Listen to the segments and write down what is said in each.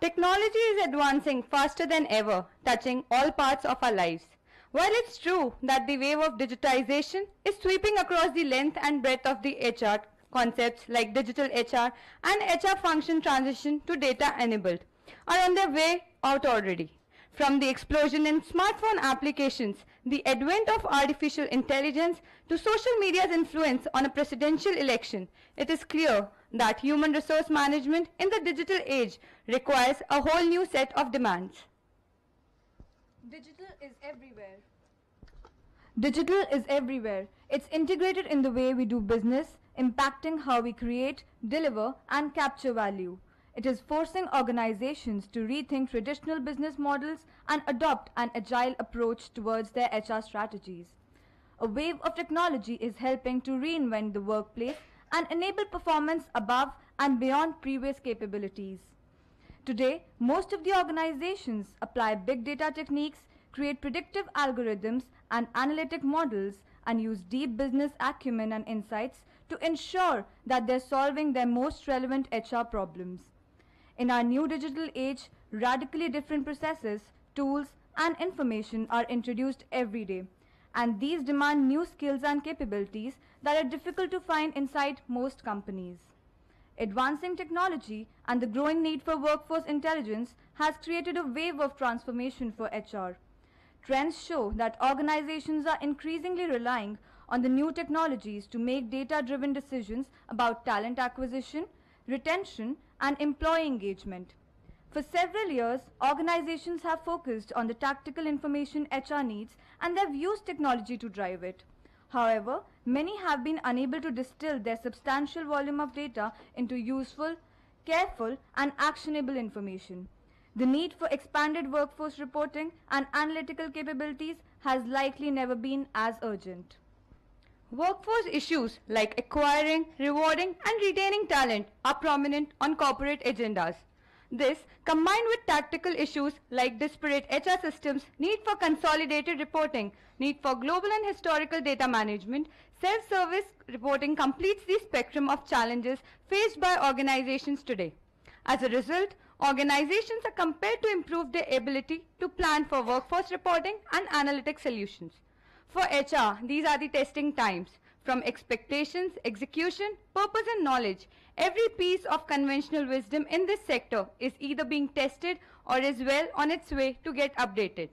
Technology is advancing faster than ever, touching all parts of our lives. While it's true that the wave of digitization is sweeping across the length and breadth of the HR, concepts like digital HR and HR function transition to data enabled are on their way out already. From the explosion in smartphone applications, the advent of artificial intelligence, to social media's influence on a presidential election, it is clear that human resource management in the digital age requires a whole new set of demands. Digital is everywhere. Digital is everywhere. It's integrated in the way we do business, impacting how we create, deliver, and capture value. It is forcing organizations to rethink traditional business models and adopt an agile approach towards their HR strategies. A wave of technology is helping to reinvent the workplace and enable performance above and beyond previous capabilities. Today, most of the organizations apply big data techniques, create predictive algorithms and analytic models, and use deep business acumen and insights to ensure that they're solving their most relevant HR problems. In our new digital age, radically different processes, tools, and information are introduced every day, and these demand new skills and capabilities that are difficult to find inside most companies. Advancing technology and the growing need for workforce intelligence has created a wave of transformation for HR. Trends show that organizations are increasingly relying on the new technologies to make data-driven decisions about talent acquisition, retention, and employee engagement. For several years, organizations have focused on the tactical information HR needs and they've used technology to drive it. However, many have been unable to distill their substantial volume of data into useful, careful, and actionable information. The need for expanded workforce reporting and analytical capabilities has likely never been as urgent. Workforce issues like acquiring, rewarding, and retaining talent are prominent on corporate agendas. This, combined with tactical issues like disparate HR systems, need for consolidated reporting, need for global and historical data management, self-service reporting completes the spectrum of challenges faced by organizations today. As a result, organizations are compelled to improve their ability to plan for workforce reporting and analytic solutions. For HR, these are the testing times. From expectations, execution, purpose and knowledge, every piece of conventional wisdom in this sector is either being tested or is well on its way to get updated.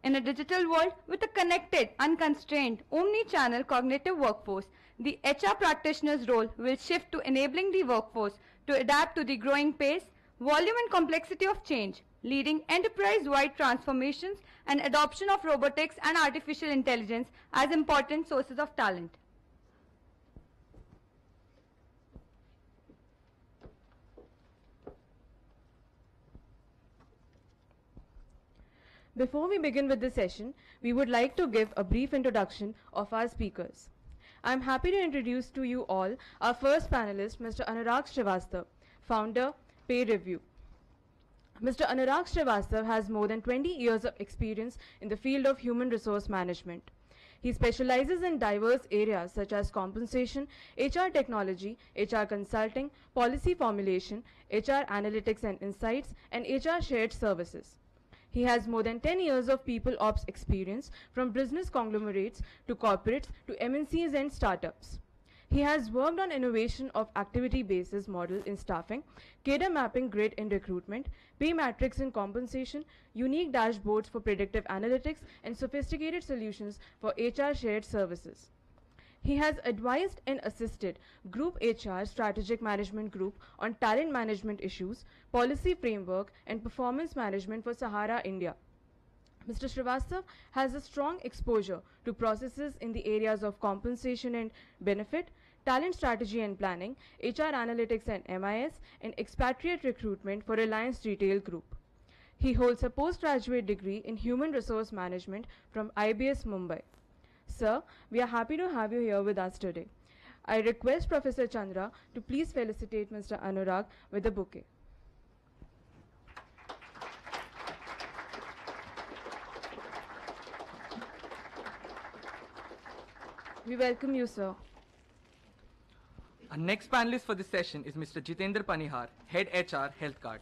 In a digital world with a connected, unconstrained, omni-channel cognitive workforce, the HR practitioner's role will shift to enabling the workforce to adapt to the growing pace, volume and complexity of change, leading enterprise-wide transformations and adoption of robotics and artificial intelligence as important sources of talent. Before we begin with the session, we would like to give a brief introduction of our speakers. I am happy to introduce to you all our first panelist, Mr. Anurag Srivastav, founder, Pay Review. Mr. Anurag Srivastav has more than 20 years of experience in the field of human resource management. He specializes in diverse areas such as compensation, HR technology, HR consulting, policy formulation, HR analytics and insights, and HR shared services. He has more than 10 years of people ops experience from business conglomerates to corporates to MNCs and startups. He has worked on innovation of activity-basis model in staffing, cadre mapping grid in recruitment, pay matrix in compensation, unique dashboards for predictive analytics, and sophisticated solutions for HR shared services. He has advised and assisted Group HR Strategic Management Group on talent management issues, policy framework, and performance management for Sahara, India. Mr. Srivastav has a strong exposure to processes in the areas of compensation and benefit, talent strategy and planning, HR analytics and MIS, and expatriate recruitment for Reliance Retail Group. He holds a postgraduate degree in human resource management from IBS Mumbai. Sir, we are happy to have you here with us today. I request Professor Chandra to please felicitate Mr. Anurag with a bouquet. We welcome you, sir. Our next panelist for this session is Mr. Jitendra Panihar, Head HR, Health Card.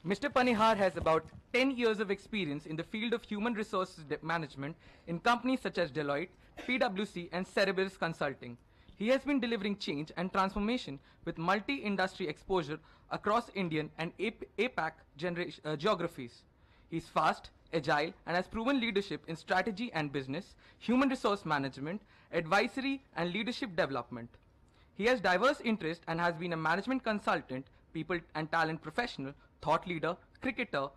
Mr. Panihar has about 10 years of experience in the field of human resources management in companies such as Deloitte, PwC, and Cerberus Consulting. He has been delivering change and transformation with multi-industry exposure across Indian and APAC geographies. He's fast, agile, and has proven leadership in strategy and business, human resource management, advisory, and leadership development. He has diverse interests and has been a management consultant, people and talent professional, thought leader, cricketer,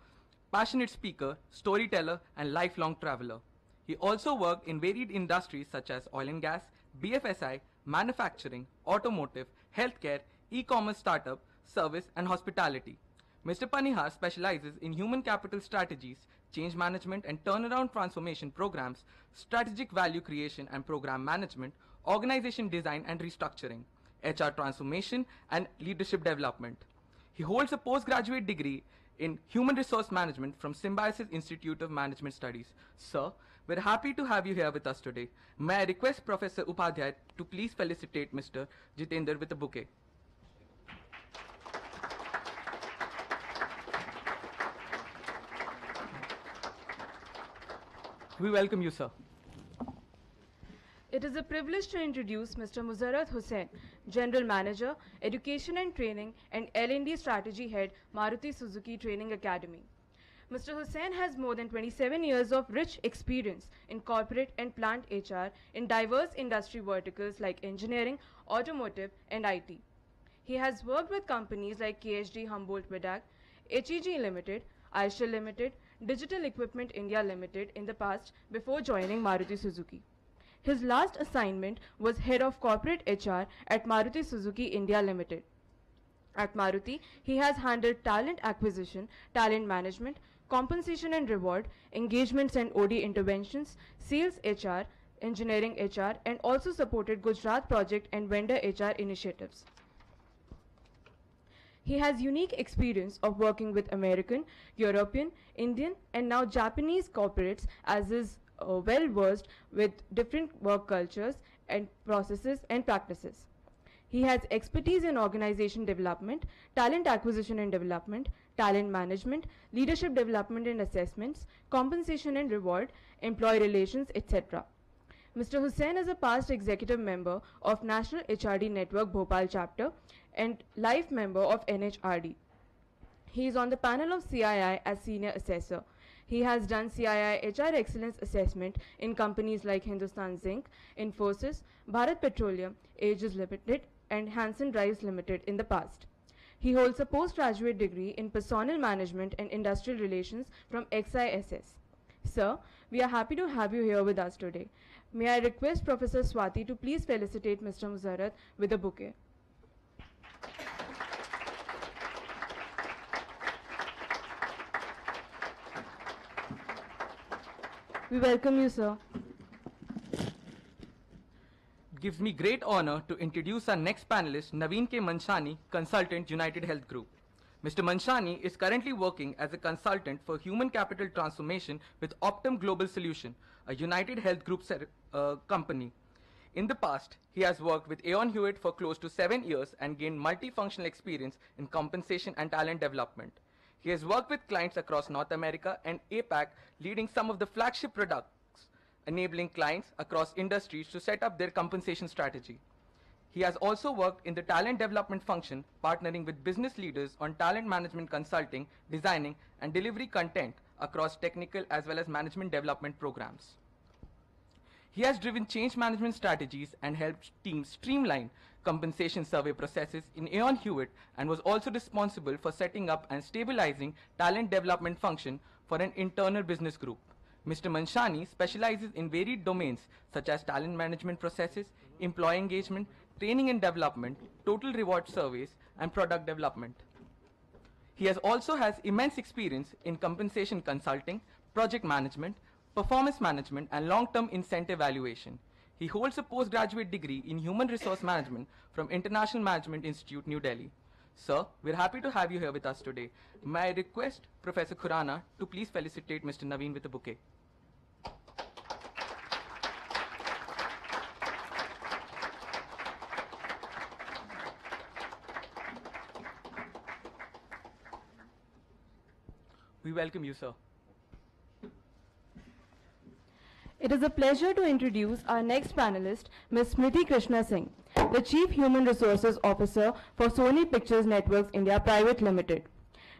passionate speaker, storyteller, and lifelong traveler. He also worked in varied industries such as oil and gas, BFSI, manufacturing, automotive, healthcare, e-commerce startup, service, and hospitality. Mr. Panihar specializes in human capital strategies, change management and turnaround transformation programs, strategic value creation and program management, organization design and restructuring, HR transformation, and leadership development. He holds a postgraduate degree in human resource management from Symbiosis Institute of Management Studies. Sir, we're happy to have you here with us today. May I request Professor Upadhyay to please felicitate Mr. Jitendra with a bouquet. We welcome you, sir. It is a privilege to introduce Mr. Muzarat Hussain, General Manager, Education and Training and L&D Strategy Head, Maruti Suzuki Training Academy. Mr. Hussain has more than 27 years of rich experience in corporate and plant HR in diverse industry verticals like engineering, automotive, and IT. He has worked with companies like KHD Humboldt Vidac, HEG Limited, Eicher Limited, Digital Equipment India Limited in the past before joining Maruti Suzuki. His last assignment was Head of Corporate HR at Maruti Suzuki India Limited. At Maruti, he has handled talent acquisition, talent management, compensation and reward, engagements and OD interventions, sales HR, engineering HR, and also supported Gujarat project and vendor HR initiatives. He has unique experience of working with American, European, Indian, and now Japanese corporates, as is well versed with different work cultures and processes and practices. He has expertise in organization development, talent acquisition and development, talent management, leadership development and assessments, compensation and reward, employee relations, etc. Mr. Hussain is a past executive member of National HRD Network Bhopal chapter and life member of NHRD. He is on the panel of CII as senior assessor. He has done CII HR Excellence Assessment in companies like Hindustan Zinc, Infosys, Bharat Petroleum, Aegis Limited, and Hanson Drives Limited in the past. He holds a postgraduate degree in Personnel Management and Industrial Relations from XISS. Sir, we are happy to have you here with us today. May I request Professor Swati to please felicitate Mr. Muzarat with a bouquet. We welcome you, sir. It gives me great honor to introduce our next panelist, Naveen K. Manshani, Consultant, United Health Group. Mr. Manshani is currently working as a consultant for human capital transformation with Optum Global Solution, a United Health Group company. In the past, he has worked with Aon Hewitt for close to 7 years and gained multifunctional experience in compensation and talent development. He has worked with clients across North America and APAC, leading some of the flagship products, enabling clients across industries to set up their compensation strategy. He has also worked in the talent development function, partnering with business leaders on talent management consulting, designing, and delivery content across technical as well as management development programs. He has driven change management strategies and helped teams streamline compensation survey processes in Aon Hewitt and was also responsible for setting up and stabilizing talent development function for an internal business group. Mr. Manshani specializes in varied domains such as talent management processes, employee engagement, training and development, total reward surveys, and product development. He also has immense experience in compensation consulting, project management, performance management, and long-term incentive valuation. He holds a postgraduate degree in human resource management from International Management Institute, New Delhi. Sir, we're happy to have you here with us today. May I request Professor Khurana to please felicitate Mr. Naveen with a bouquet. We welcome you, sir. It is a pleasure to introduce our next panelist, Ms. Smriti Krishna Singh, the Chief Human Resources Officer for Sony Pictures Networks India Private Limited.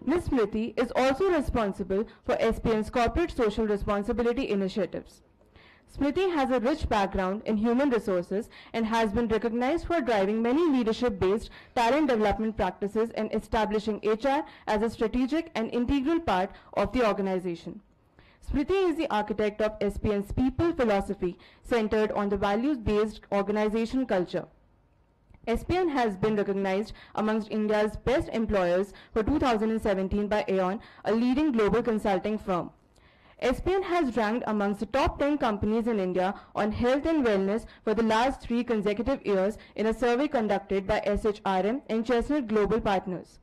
Ms. Smriti is also responsible for SPN's corporate social responsibility initiatives. Smriti has a rich background in human resources and has been recognized for driving many leadership-based talent development practices and establishing HR as a strategic and integral part of the organization. Smriti is the architect of SPN's people philosophy centered on the values-based organization culture. SPN has been recognized amongst India's best employers for 2017 by Aon, a leading global consulting firm. SPN has ranked amongst the top 10 companies in India on health and wellness for the last 3 consecutive years in a survey conducted by SHRM and Chestnut Global Partners.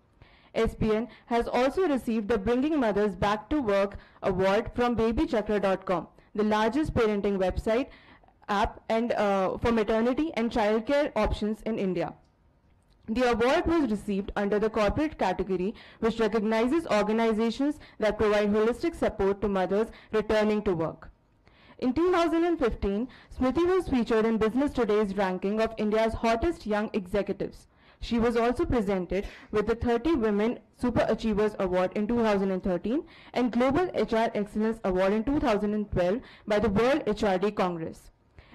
SPN has also received the Bringing Mothers Back to Work award from babychakra.com, the largest parenting website app and for maternity and childcare options in India. The award was received under the corporate category, which recognizes organizations that provide holistic support to mothers returning to work. In 2015, Smriti was featured in Business Today's ranking of India's hottest young executives. She was also presented with the 30 Women Super Achievers Award in 2013 and Global HR Excellence Award in 2012 by the World HRD Congress.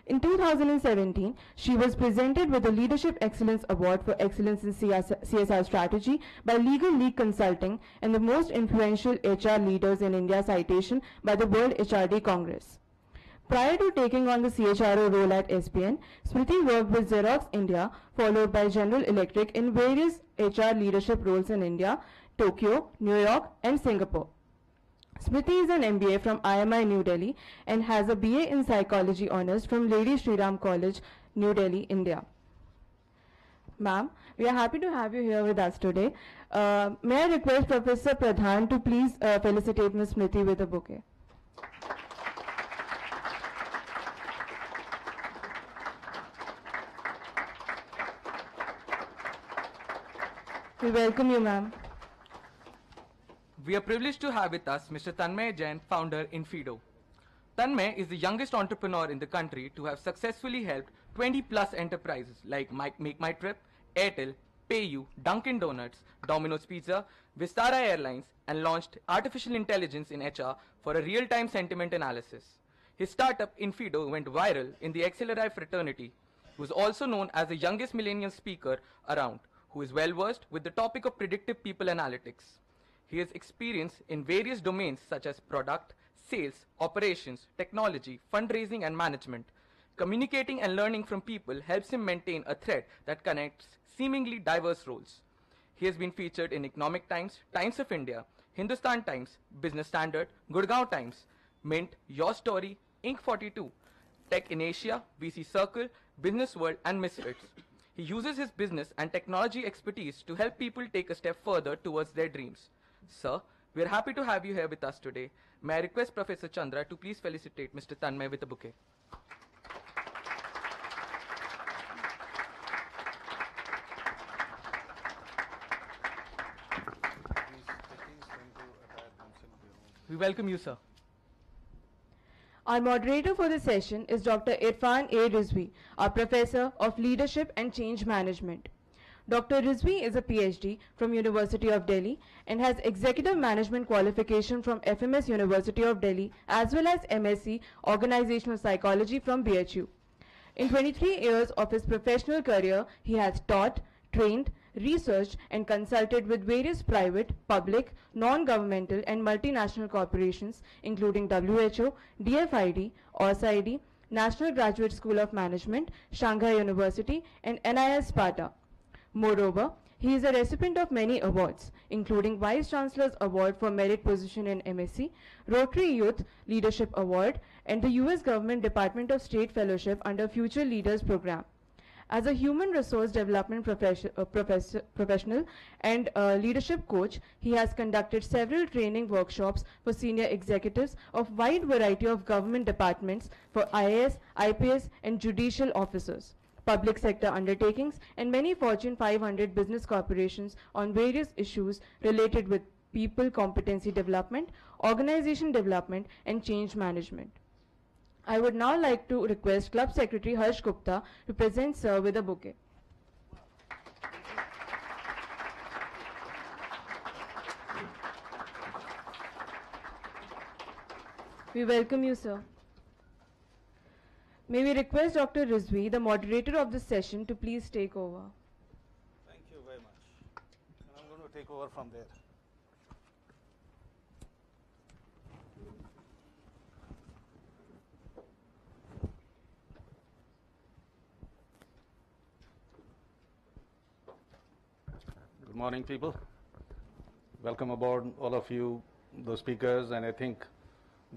In 2017, she was presented with the Leadership Excellence Award for Excellence in CSR Strategy by Legal League Consulting and the Most Influential HR Leaders in India citation by the World HRD Congress. Prior to taking on the CHRO role at SPN, Smriti worked with Xerox India, followed by General Electric in various HR leadership roles in India, Tokyo, New York, and Singapore. Smriti is an MBA from IMI New Delhi and has a BA in Psychology Honours from Lady Shri Ram College, New Delhi, India. Ma'am, we are happy to have you here with us today. May I request Professor Pradhan to please felicitate Ms. Smriti with a bouquet. We welcome you, ma'am. We are privileged to have with us Mr. Tanmay Jain, founder Infido. Tanmay is the youngest entrepreneur in the country to have successfully helped 20 plus enterprises like Make My Trip, Airtel, PayU, Dunkin' Donuts, Domino's Pizza, Vistara Airlines, and launched artificial intelligence in HR for a real-time sentiment analysis. His startup Infido went viral in the XLRI fraternity. He was also known as the youngest millennial speaker around, who is well versed with the topic of predictive people analytics. He has experience in various domains such as product, sales, operations, technology, fundraising, and management. Communicating and learning from people helps him maintain a thread that connects seemingly diverse roles. He has been featured in Economic Times, Times of India, Hindustan Times, Business Standard, Gurgaon Times, Mint, Your Story, Inc. 42, Tech in Asia, VC Circle, Business World, and Misfits. He uses his business and technology expertise to help people take a step further towards their dreams. Sir, we are happy to have you here with us today. May I request Professor Chandra to please felicitate Mr. Tanmay with a bouquet. We welcome you, sir. Our moderator for the session is Dr. Irfan A. Rizvi, our Professor of Leadership and Change Management. Dr. Rizvi is a PhD from University of Delhi and has Executive Management qualification from FMS University of Delhi as well as MSc Organizational Psychology from BHU. In 23 years of his professional career, he has taught, trained, researched and consulted with various private, public, non-governmental and multinational corporations including WHO, DFID, OSID, National Graduate School of Management, Shanghai University and NIS Sparta. Moreover, he is a recipient of many awards, including Vice Chancellor's Award for Merit Position in MSc, Rotary Youth Leadership Award, and the US Government Department of State Fellowship under Future Leaders Program. As a human resource development professional and leadership coach, he has conducted several training workshops for senior executives of wide variety of government departments for IAS, IPS, and judicial officers, public sector undertakings, and many Fortune 500 business corporations on various issues related with people competency development, organization development, and change management. I would now like to request Club Secretary Harsh Gupta to present Sir with a bouquet. We welcome you, sir. May we request Dr. Rizvi, the moderator of this session, to please take over. Thank you very much. And I'm going to take over from there. Good morning, people. Welcome aboard, all of you, the speakers, and I think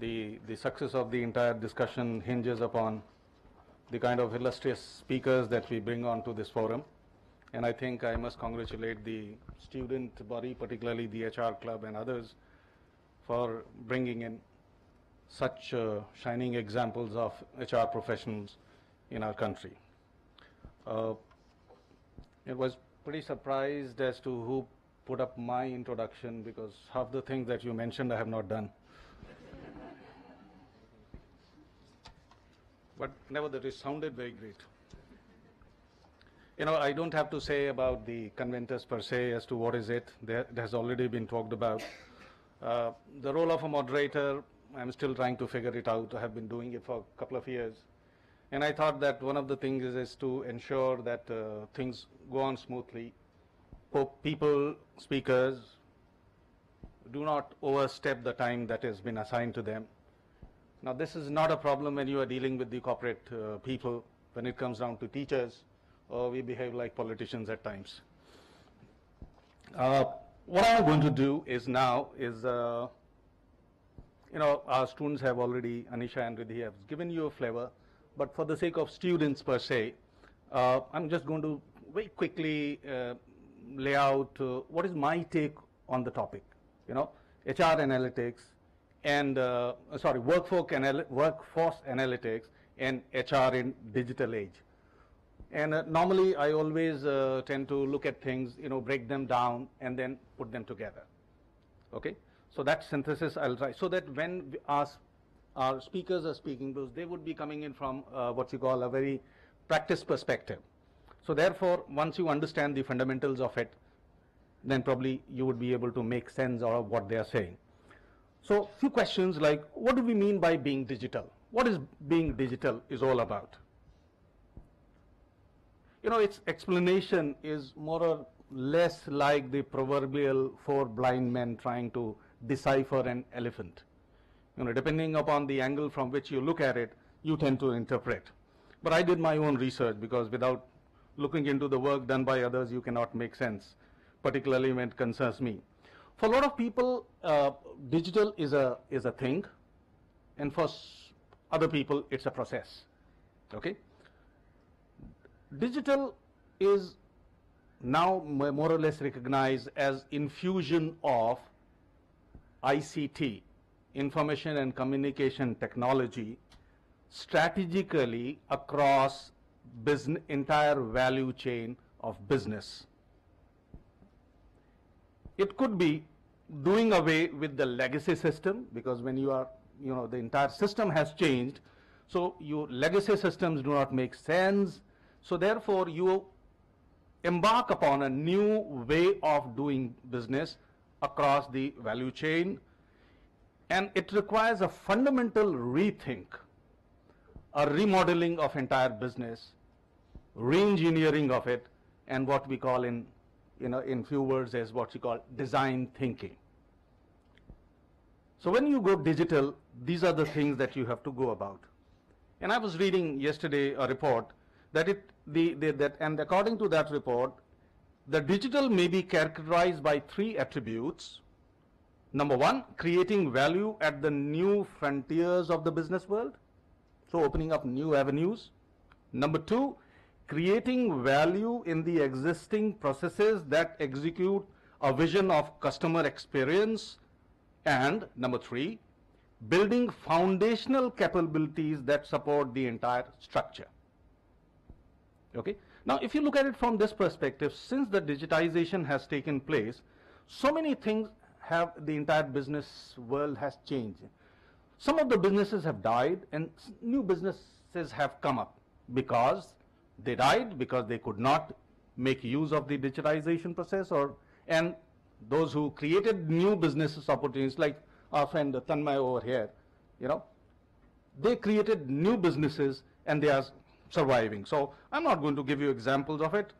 the success of the entire discussion hinges upon the kind of illustrious speakers that we bring onto this forum. And I think I must congratulate the student body, particularly the HR club and others, for bringing in such shining examples of HR professionals in our country. It was pretty surprised as to who put up my introduction, because half the things that you mentioned I have not done. But nevertheless, it sounded very great. You know, I don't have to say about the CONVENTUS per se as to what is it. That has already been talked about. The role of a moderator, I'm still trying to figure it out. I have been doing it for a couple of years. And I thought that one of the things is to ensure that things go on smoothly. People, speakers, do not overstep the time that has been assigned to them. Now, this is not a problem when you are dealing with the corporate people. When it comes down to teachers, we behave like politicians at times. What I'm going to do is now is, you know, our students have already, Anisha and Riddhi have given you a flavor, but for the sake of students per se, I'm just going to very quickly lay out what is my take on the topic, you know, HR analytics, and workforce analytics and HR in digital age. And normally I always tend to look at things, you know, break them down and then put them together. Okay, so that synthesis I'll try, so that when our speakers are speaking, because they would be coming in from what you call a very practice perspective. So therefore, once you understand the fundamentals of it, then probably you would be able to make sense out of what they are saying. So few questions like, what do we mean by being digital? What is being digital is all about? You know, its explanation is more or less like the proverbial four blind men trying to decipher an elephant. You know, depending upon the angle from which you look at it, you tend to interpret. But I did my own research, because without looking into the work done by others, you cannot make sense, particularly when it concerns me. For a lot of people, digital is a thing, and for other people, it's a process. Okay? Digital is now more or less recognized as infusion of ICT, information and communication technology, strategically across entire value chain of business. It could be doing away with the legacy system, because when you are, you know, the entire system has changed, so your legacy systems do not make sense. So therefore, you embark upon a new way of doing business across the value chain, and it requires a fundamental rethink, a remodeling of entire business, re-engineering of it, and what we call in few words as what you call design thinking. So when you go digital, these are the things that you have to go about. And I was reading yesterday a report that and according to that report, the digital may be characterized by three attributes. Number one, creating value at the new frontiers of the business world, so opening up new avenues. Number two, creating value in the existing processes that execute a vision of customer experience. And number three, building foundational capabilities that support the entire structure. Okay? Now, if you look at it from this perspective, since the digitization has taken place, so many things have the entire business world has changed. Some of the businesses have died and new businesses have come up because they died because they could not make use of the digitization process, and those who created new business opportunities, like our friend Tanmay over here, they created new businesses and they are surviving. So I'm not going to give you examples of it,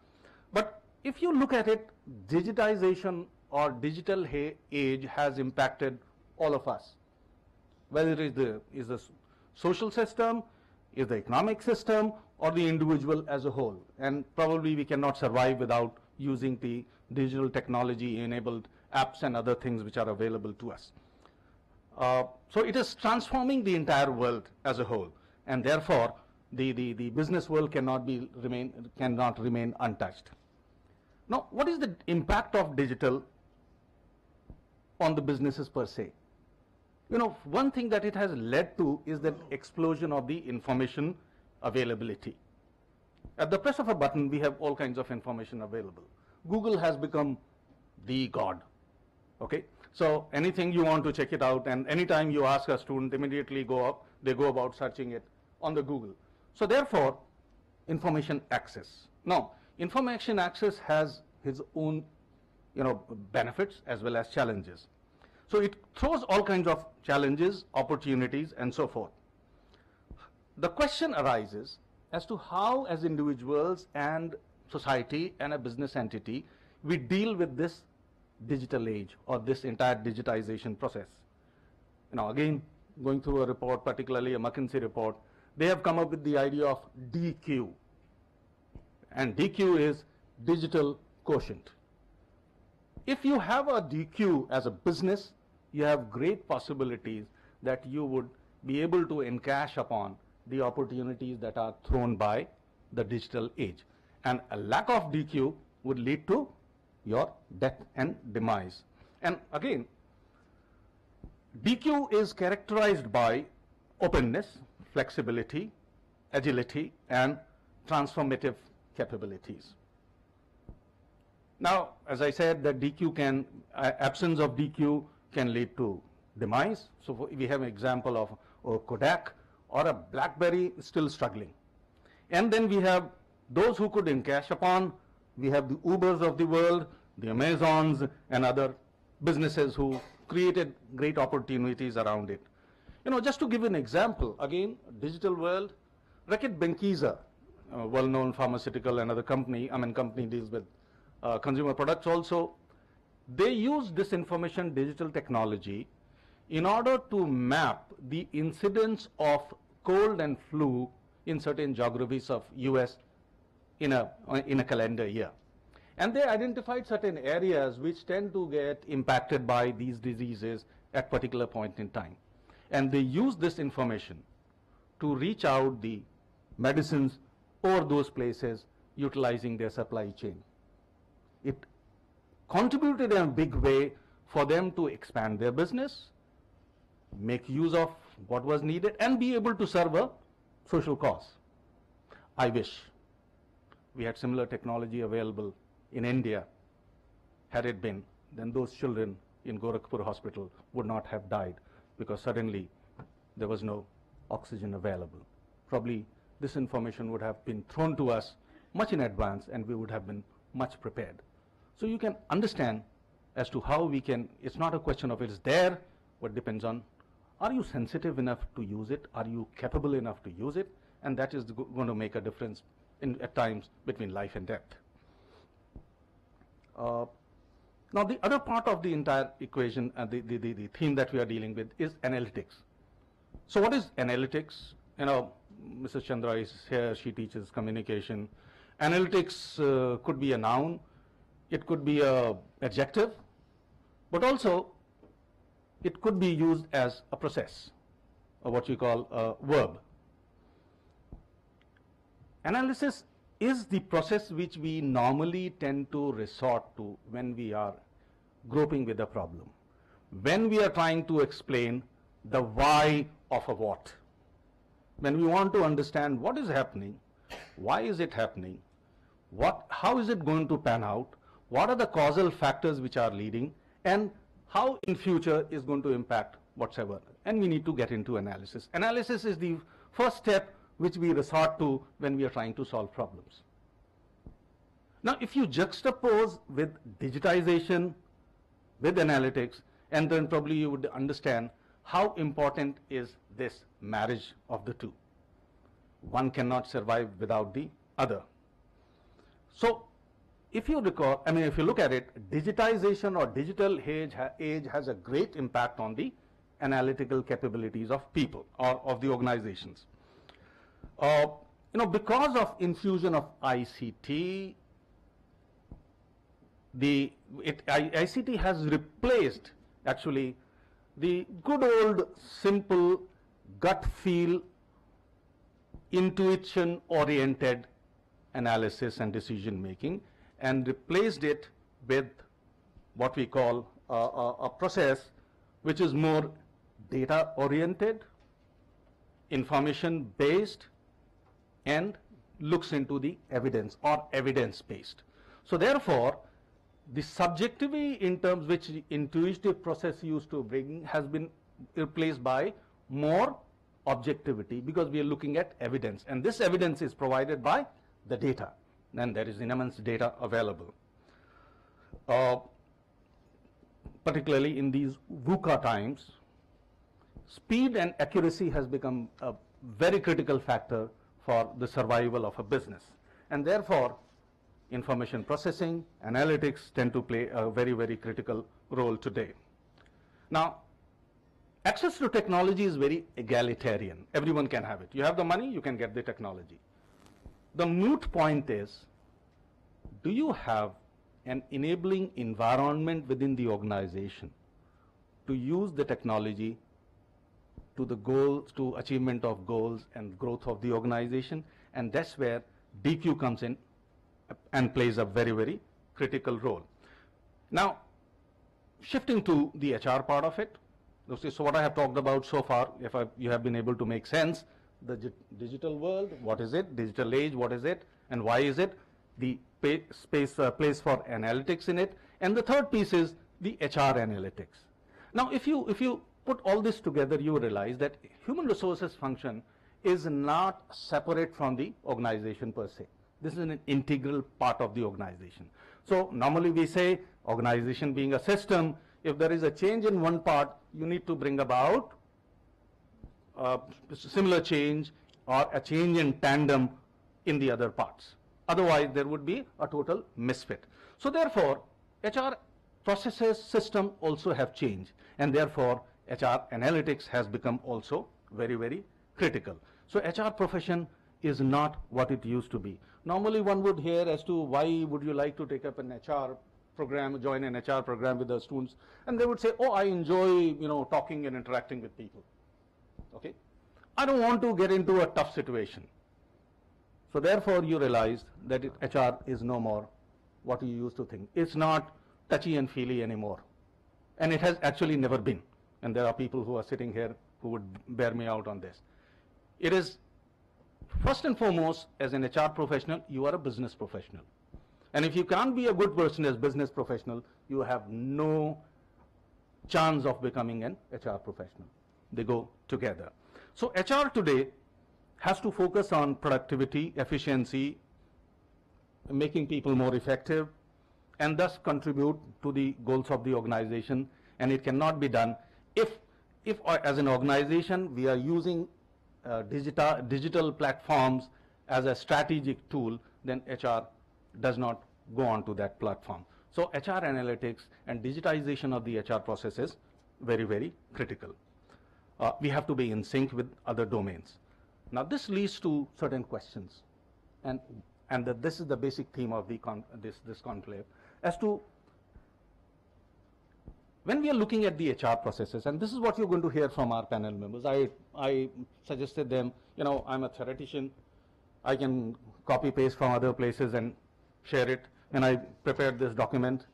but if you look at it, digitization or digital age has impacted all of us, whether it is the social system, is the economic system, or the individual as a whole. And probably we cannot survive without using the digital technology enabled apps and other things which are available to us. So it is transforming the entire world as a whole, and therefore the business world cannot remain untouched. Now, what is the impact of digital on the businesses per se? One thing that it has led to is the explosion of the information availability. At the press of a button, we have all kinds of information available. Google has become the god. Okay, so anything you want to check it out, and anytime you ask a student, immediately they go about searching it on the Google. So therefore, information access. Now, information access has its own, benefits as well as challenges. So it throws all kinds of challenges, opportunities, and so forth. The question arises as to how, as individuals and society and a business entity, we deal with this digital age or this entire digitization process. Again, going through a report, particularly a McKinsey report, they have come up with the idea of DQ. And DQ is digital quotient. If you have a DQ as a business, you have great possibilities that you would be able to encash upon the opportunities that are thrown by the digital age. And a lack of DQ would lead to your death and demise. And again, DQ is characterized by openness, flexibility, agility, and transformative capabilities. Now, as I said, that absence of DQ can lead to demise. So we have an example of a Kodak or a BlackBerry still struggling. And then we have those who could encash upon. We have the Ubers of the world, the Amazons, and other businesses who created great opportunities around it. Just to give an example, again, digital world, Reckitt Benckiser, a well-known pharmaceutical and other company deals with consumer products also. They use this information digital technology in order to map the incidence of cold and flu in certain geographies of US in a calendar year. And they identified certain areas which tend to get impacted by these diseases at particular point in time. And they use this information to reach out the medicines over those places utilizing their supply chain. It contributed in a big way for them to expand their business, make use of what was needed, and be able to serve a social cause. I wish we had similar technology available in India. Had it been, then those children in Gorakhpur hospital would not have died because suddenly there was no oxygen available. Probably this information would have been thrown to us much in advance and we would have been much prepared. So you can understand as to how we can, it's not a question of it's there, but depends on, are you sensitive enough to use it? Are you capable enough to use it? And that is going to make a difference at times between life and death. Now the other part of the entire equation, the theme that we are dealing with is analytics. So what is analytics? Mrs. Chandra is here, she teaches communication. Analytics could be a noun, it could be an adjective, but also it could be used as a process, or what you call a verb. Analysis is the process which we normally tend to resort to when we are groping with a problem, when we are trying to explain the why of a what, when we want to understand what is happening, why is it happening, how is it going to pan out, what are the causal factors which are leading, and how in future is going to impact whatsoever. And we need to get into analysis. Analysis is the first step which we resort to when we are trying to solve problems. Now, if you juxtapose with digitization, with analytics, and then probably you would understand how important is this marriage of the two. One cannot survive without the other. So, if you recall, if you look at it, digitization or digital age has a great impact on the analytical capabilities of people or of the organizations. Because of infusion of ICT, ICT has replaced actually the good old simple gut feel, intuition oriented analysis and decision making, and replaced it with what we call a process which is more data oriented, information based, and looks into the evidence or evidence based. So therefore, the subjectivity in terms which the intuitive process used to bring has been replaced by more objectivity, because we are looking at evidence, and this evidence is provided by the data, and there is immense data available. Particularly in these VUCA times, speed and accuracy has become a very critical factor for the survival of a business, and therefore information processing, analytics tend to play a very, very critical role today. Now, access to technology is very egalitarian. Everyone can have it. You have the money, you can get the technology. The moot point is, do you have an enabling environment within the organization to use the technology to the goals, to achievement of goals and growth of the organization? And that's where DQ comes in and plays a very, very critical role. Now, shifting to the HR part of it, so what I have talked about so far, if you have been able to make sense, the digital world, what is it? Digital age, what is it? And why is it? The place for analytics in it. And the third piece is the HR analytics. Now, if you put all this together, you realize that human resources function is not separate from the organization per se. This is an integral part of the organization. So normally we say organization being a system, if there is a change in one part, you need to bring about similar change or a change in tandem in the other parts. Otherwise, there would be a total misfit. So therefore, HR processes, system also have changed, and therefore HR analytics has become also very, very critical. So HR profession is not what it used to be. Normally one would hear as to why would you like to take up an HR program, join an HR program with the students, and they would say, oh, I enjoy, talking and interacting with people. Okay, I don't want to get into a tough situation. So therefore you realize that HR is no more what you used to think. It's not touchy and feely anymore, and it has actually never been. And there are people who are sitting here who would bear me out on this. It is first and foremost, as an HR professional, you are a business professional. And if you can't be a good person as business professional, you have no chance of becoming an HR professional. They go together. So HR today has to focus on productivity, efficiency, making people more effective, and thus contribute to the goals of the organization. And it cannot be done if as an organization we are using digital platforms as a strategic tool, then HR does not go on to that platform. So HR analytics and digitization of the HR process is very, very critical. We have to be in sync with other domains. Now this leads to certain questions, and this is the basic theme of the this conclave, as to when we are looking at the HR processes, and this is what you're going to hear from our panel members. I suggested them, I'm a theoretician, I can copy paste from other places and share it, and I prepared this document.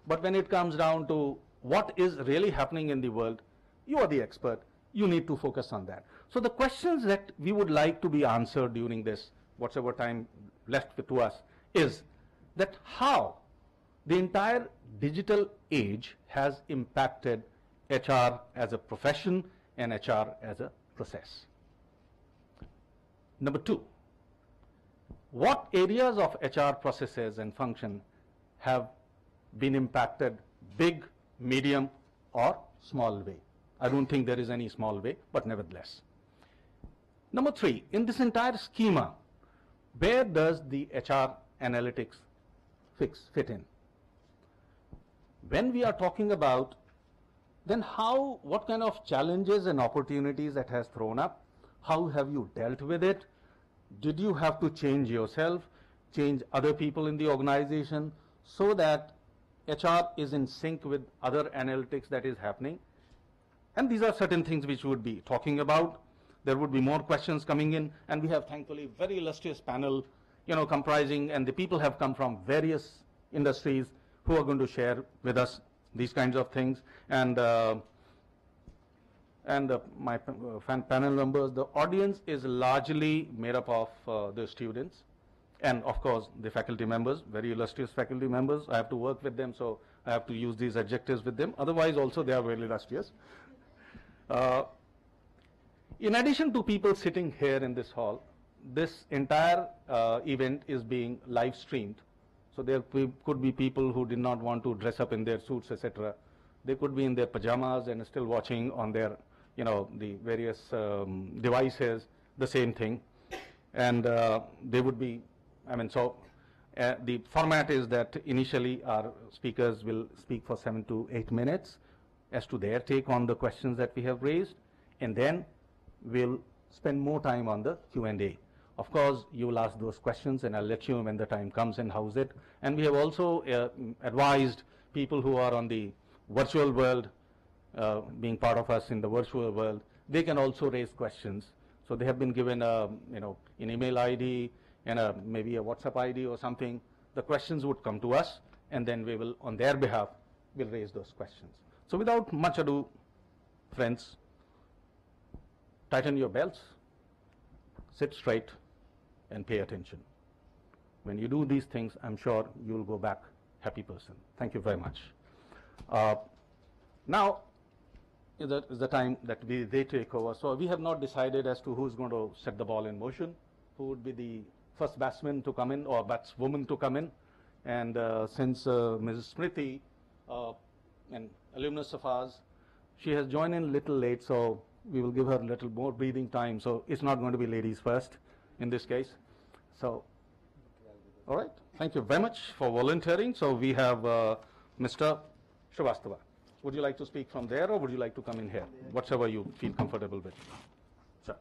But when it comes down to what is really happening in the world, you are the expert. You need to focus on that. So the questions that we would like to be answered during this, whatever time left to us, is that how the entire digital age has impacted HR as a profession and HR as a process. Number two, what areas of HR processes and function have been impacted big, medium, or small way? I don't think there is any small way, but nevertheless. Number three, in this entire schema, where does the HR analytics fit in? When we are talking about, then what kind of challenges and opportunities that has thrown up? How have you dealt with it? Did you have to change yourself, change other people in the organization so that HR is in sync with other analytics that is happening? And these are certain things which we would be talking about. There would be more questions coming in, and we have thankfully very illustrious panel, comprising, and the people have come from various industries who are going to share with us these kinds of things. And my panel members, the audience is largely made up of the students and of course the faculty members, very illustrious faculty members. I have to work with them, so I have to use these adjectives with them. Otherwise also they are very illustrious. In addition to people sitting here in this hall, this entire event is being live streamed. So there could be people who did not want to dress up in their suits, etc. They could be in their pajamas and still watching on their, the various devices, the same thing. And they would be, the format is that initially our speakers will speak for 7 to 8 minutes as to their take on the questions that we have raised, and then we'll spend more time on the Q&A. Of course, you will ask those questions, and I'll let you know when the time comes and house it. And we have also advised people who are on the virtual world, being part of us in the virtual world, they can also raise questions. So they have been given an email ID and maybe a WhatsApp ID or something. The questions would come to us, and then we will, on their behalf, will raise those questions. So without much ado, friends, tighten your belts, sit straight, and pay attention. When you do these things, I'm sure you will go back happy person. Thank you very much. Now is the time that they take over. So we have not decided as to who's going to set the ball in motion, who would be the first batsman to come in or batswoman to come in. And since Mrs. Smriti, an alumnus of ours, she has joined in a little late, so we will give her a little more breathing time. So it's not going to be ladies first in this case. So, all right. Thank you very much for volunteering. So we have Mr. Srivastava. Would you like to speak from there, or would you like to come in here? Whatever you feel comfortable with. Sure.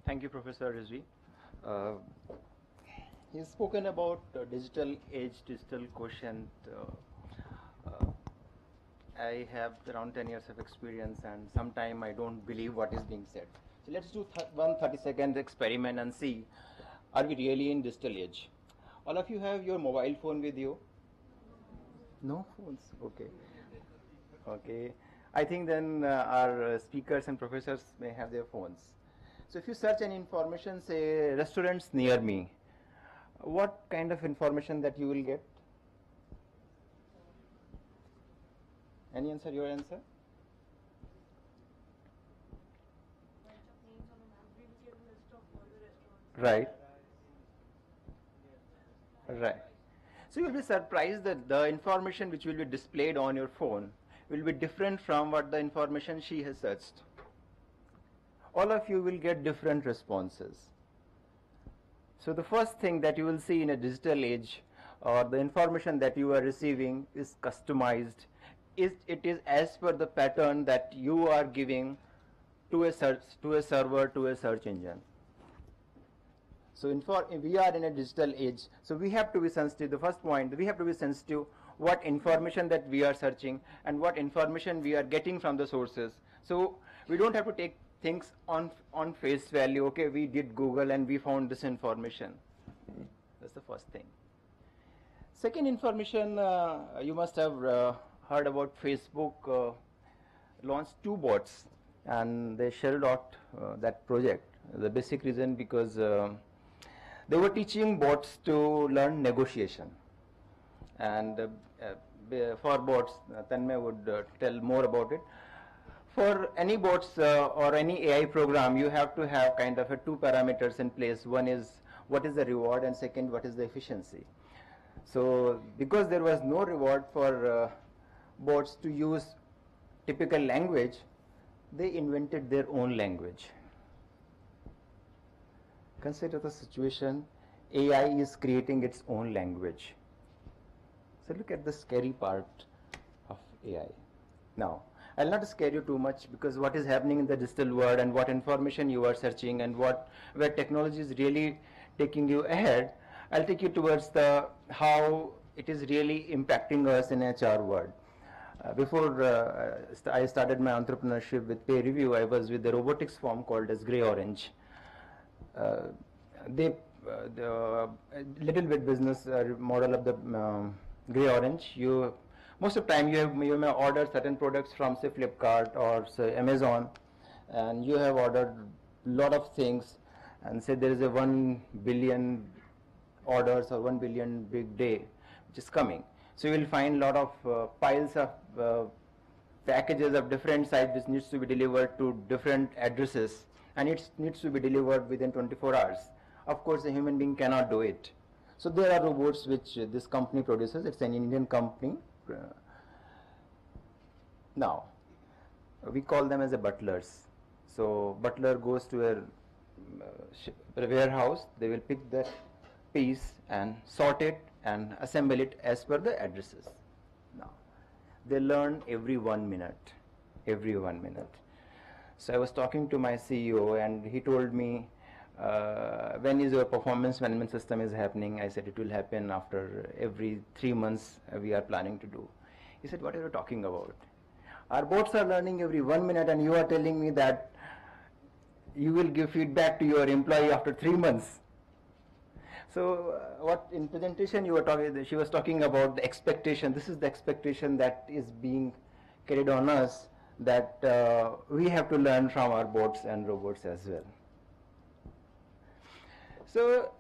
Thank you, Professor Rizvi. He's spoken about digital age, digital quotient. I have around 10 years of experience, and sometimes I don't believe what is being said. So let's do one 30-second experiment and see, are we really in digital age? All of you have your mobile phone with you? No phones? Okay. Okay. I think then our speakers and professors may have their phones. So if you search any information, say restaurants near me, what kind of information that you will get? Any answer? Your answer? Right. Right. So you will be surprised that the information which will be displayed on your phone will be different from what the information she has searched. All of you will get different responses. So the first thing that you will see in a digital age, or the information that you are receiving, is customized. It is as per the pattern that you are giving to a server, to a search engine. So we are in a digital age, so we have to be sensitive. The first point, we have to be sensitive what information that we are searching and what information we are getting from the sources. So we don't have to take things on face value. Okay, we did Google and we found this information. That's the first thing. Second information, you must have heard about Facebook launched 2 bots. and they shelled out that project. The basic reason because they were teaching bots to learn negotiation. And for bots, Tanmay would tell more about it. For any bots or any AI program, you have to have kind of two parameters in place. One is what is the reward, and second, what is the efficiency. So because there was no reward for bots to use typical language, they invented their own language. Consider the situation, AI is creating its own language. So look at the scary part of AI. Now, I'll not scare you too much, because what is happening in the digital world and what information you are searching and where technology is really taking you ahead, I'll take you towards how it is really impacting us in HR world. Before I started my entrepreneurship with Pay Review, I was with the robotics firm called as Grey Orange. The little bit business model of the Grey Orange. Most of the time you may order certain products from say Flipkart or say Amazon, and you have ordered a lot of things, and say there is a 1 billion orders or 1 billion big day which is coming. So you will find a lot of piles of packages of different sizes which needs to be delivered to different addresses, and it needs to be delivered within 24 hours. Of course, a human being cannot do it. So there are robots which this company produces. It's an Indian company. Now, we call them as a butlers. So butler goes to a warehouse. They will pick that piece and sort it and assemble it as per the addresses. Now, they learn every 1 minute. Every 1 minute. So I was talking to my CEO, and he told me, when is your performance management system is happening? I said it will happen after every 3 months we are planning to do. He said, what are you talking about? Our bots are learning every 1 minute, and you are telling me that you will give feedback to your employee after 3 months. So what in presentation you were talking, she was talking about the expectation. This is the expectation that is being carried on us, that we have to learn from our bots and robots as well. So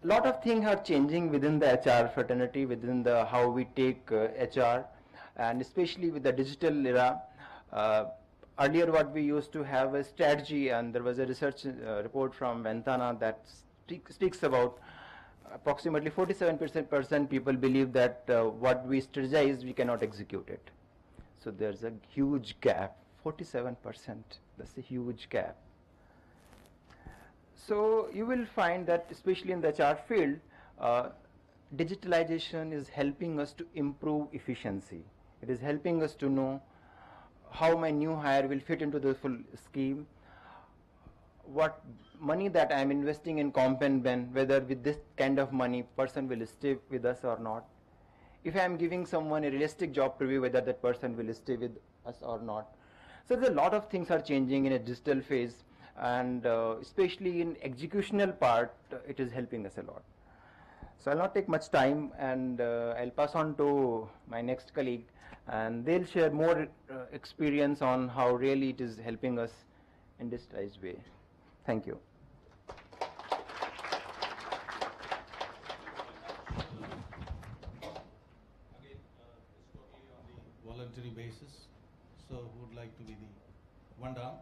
a lot of things are changing within the HR fraternity, within the how we take HR, and especially with the digital era. Earlier what we used to have a strategy, and there was a research report from Ventana that speaks about approximately 47% people believe that what we strategize, we cannot execute it. So there's a huge gap, 47%, that's a huge gap. So you will find that especially in the HR field, digitalization is helping us to improve efficiency. It is helping us to know how my new hire will fit into the full scheme, what money that I am investing in comp and ben, whether with this kind of money person will stay with us or not. If I am giving someone a realistic job preview, whether that person will stay with us or not. So there's a lot of things are changing in a digital phase, and especially in executional part, it is helping us a lot. So I'll not take much time, and I'll pass on to my next colleague, and they'll share more experience on how really it is helping us in digitalized way. Thank you. Again, it's totally on the voluntary basis. So who would like to be the one down?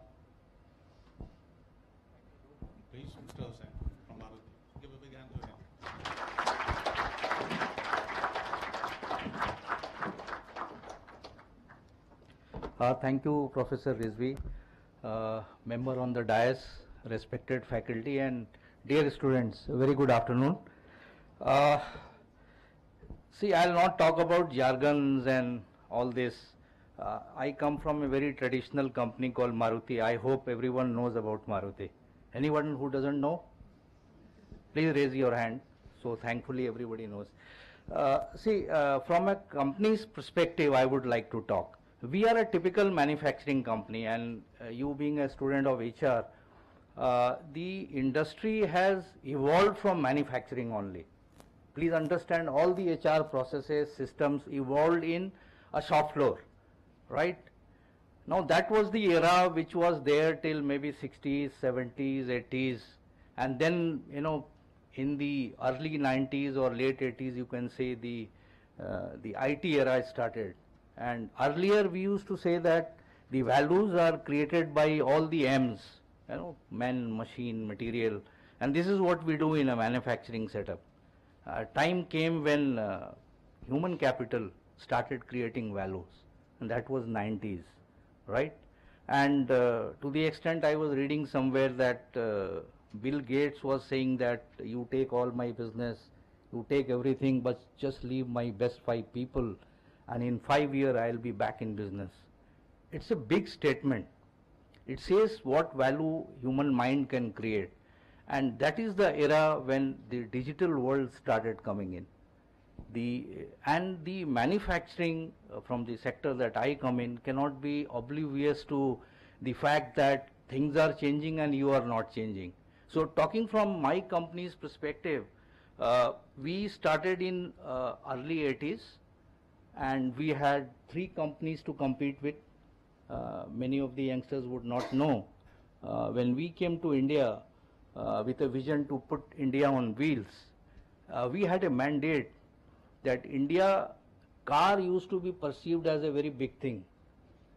Please, Mr. Hussain from Maruti. Give a big hand to him. Thank you, Professor Rizvi, member on the dais, respected faculty, and dear students, very good afternoon. See, I'll not talk about jargons and all this. I come from a very traditional company called Maruti. I hope everyone knows about Maruti. Anyone who doesn't know? Please raise your hand. So thankfully everybody knows. See, from a company's perspective, I would like to talk. We are a typical manufacturing company, and you being a student of HR, the industry has evolved from manufacturing only. Please understand, all the HR processes, systems evolved in a shop floor, right? Now that was the era which was there till maybe 60s, 70s, 80s, and then in the early 90s or late 80s you can say the IT era started. And earlier we used to say that the values are created by all the M's, man, machine, material, and this is what we do in a manufacturing setup. Time came when human capital started creating values, and that was 90s, right? And to the extent I was reading somewhere that Bill Gates was saying that you take all my business, you take everything, but just leave my best 5 people, and in 5 years I'll be back in business. It's a big statement. It says what value human mind can create, and that is the era when the digital world started coming in. The manufacturing from the sector that I come in cannot be oblivious to the fact that things are changing and you are not changing. So talking from my company's perspective, we started in early 80s, and we had 3 companies to compete with. Many of the youngsters would not know. When we came to India with a vision to put India on wheels, we had a mandate that India car used to be perceived as a very big thing,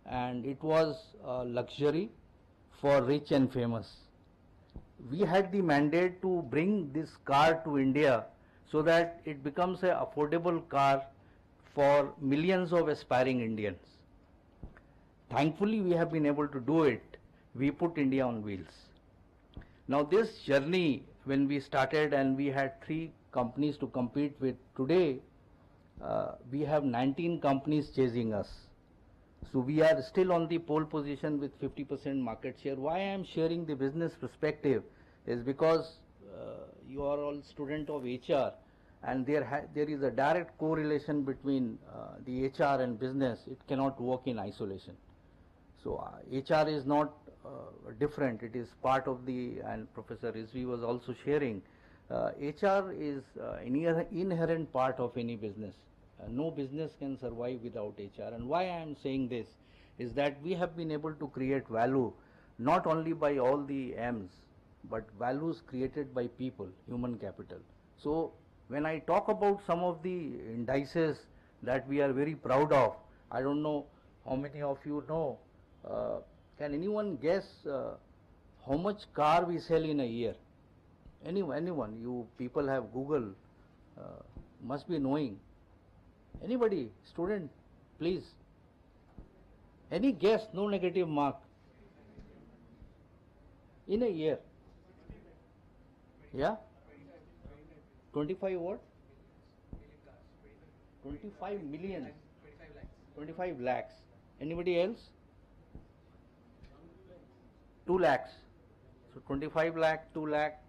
and it was a luxury for rich and famous. We had the mandate to bring this car to India so that it becomes an affordable car for millions of aspiring Indians. Thankfully, we have been able to do it. We put India on wheels. Now this journey, when we started and we had 3 companies to compete with, today we have 19 companies chasing us. So we are still on the pole position with 50% market share. Why I am sharing the business perspective is because you are all student of HR, and there is a direct correlation between the HR and business. It cannot work in isolation. So HR is not different. It is part of the, and Professor Rizvi was also sharing, HR is an inherent part of any business. No business can survive without HR. And why I am saying this is that we have been able to create value not only by all the M's, but values created by people, human capital. So when I talk about some of the indices that we are very proud of, I don't know how many of you know, can anyone guess how much car we sell in a year? Anyone, you people have Google, must be knowing. Anybody, student, please. Any guess, no negative mark. In a year. Yeah? 25 what? 25 million. 25 lakhs. Anybody else? 2 lakhs. So 25 lakh, 2 lakh,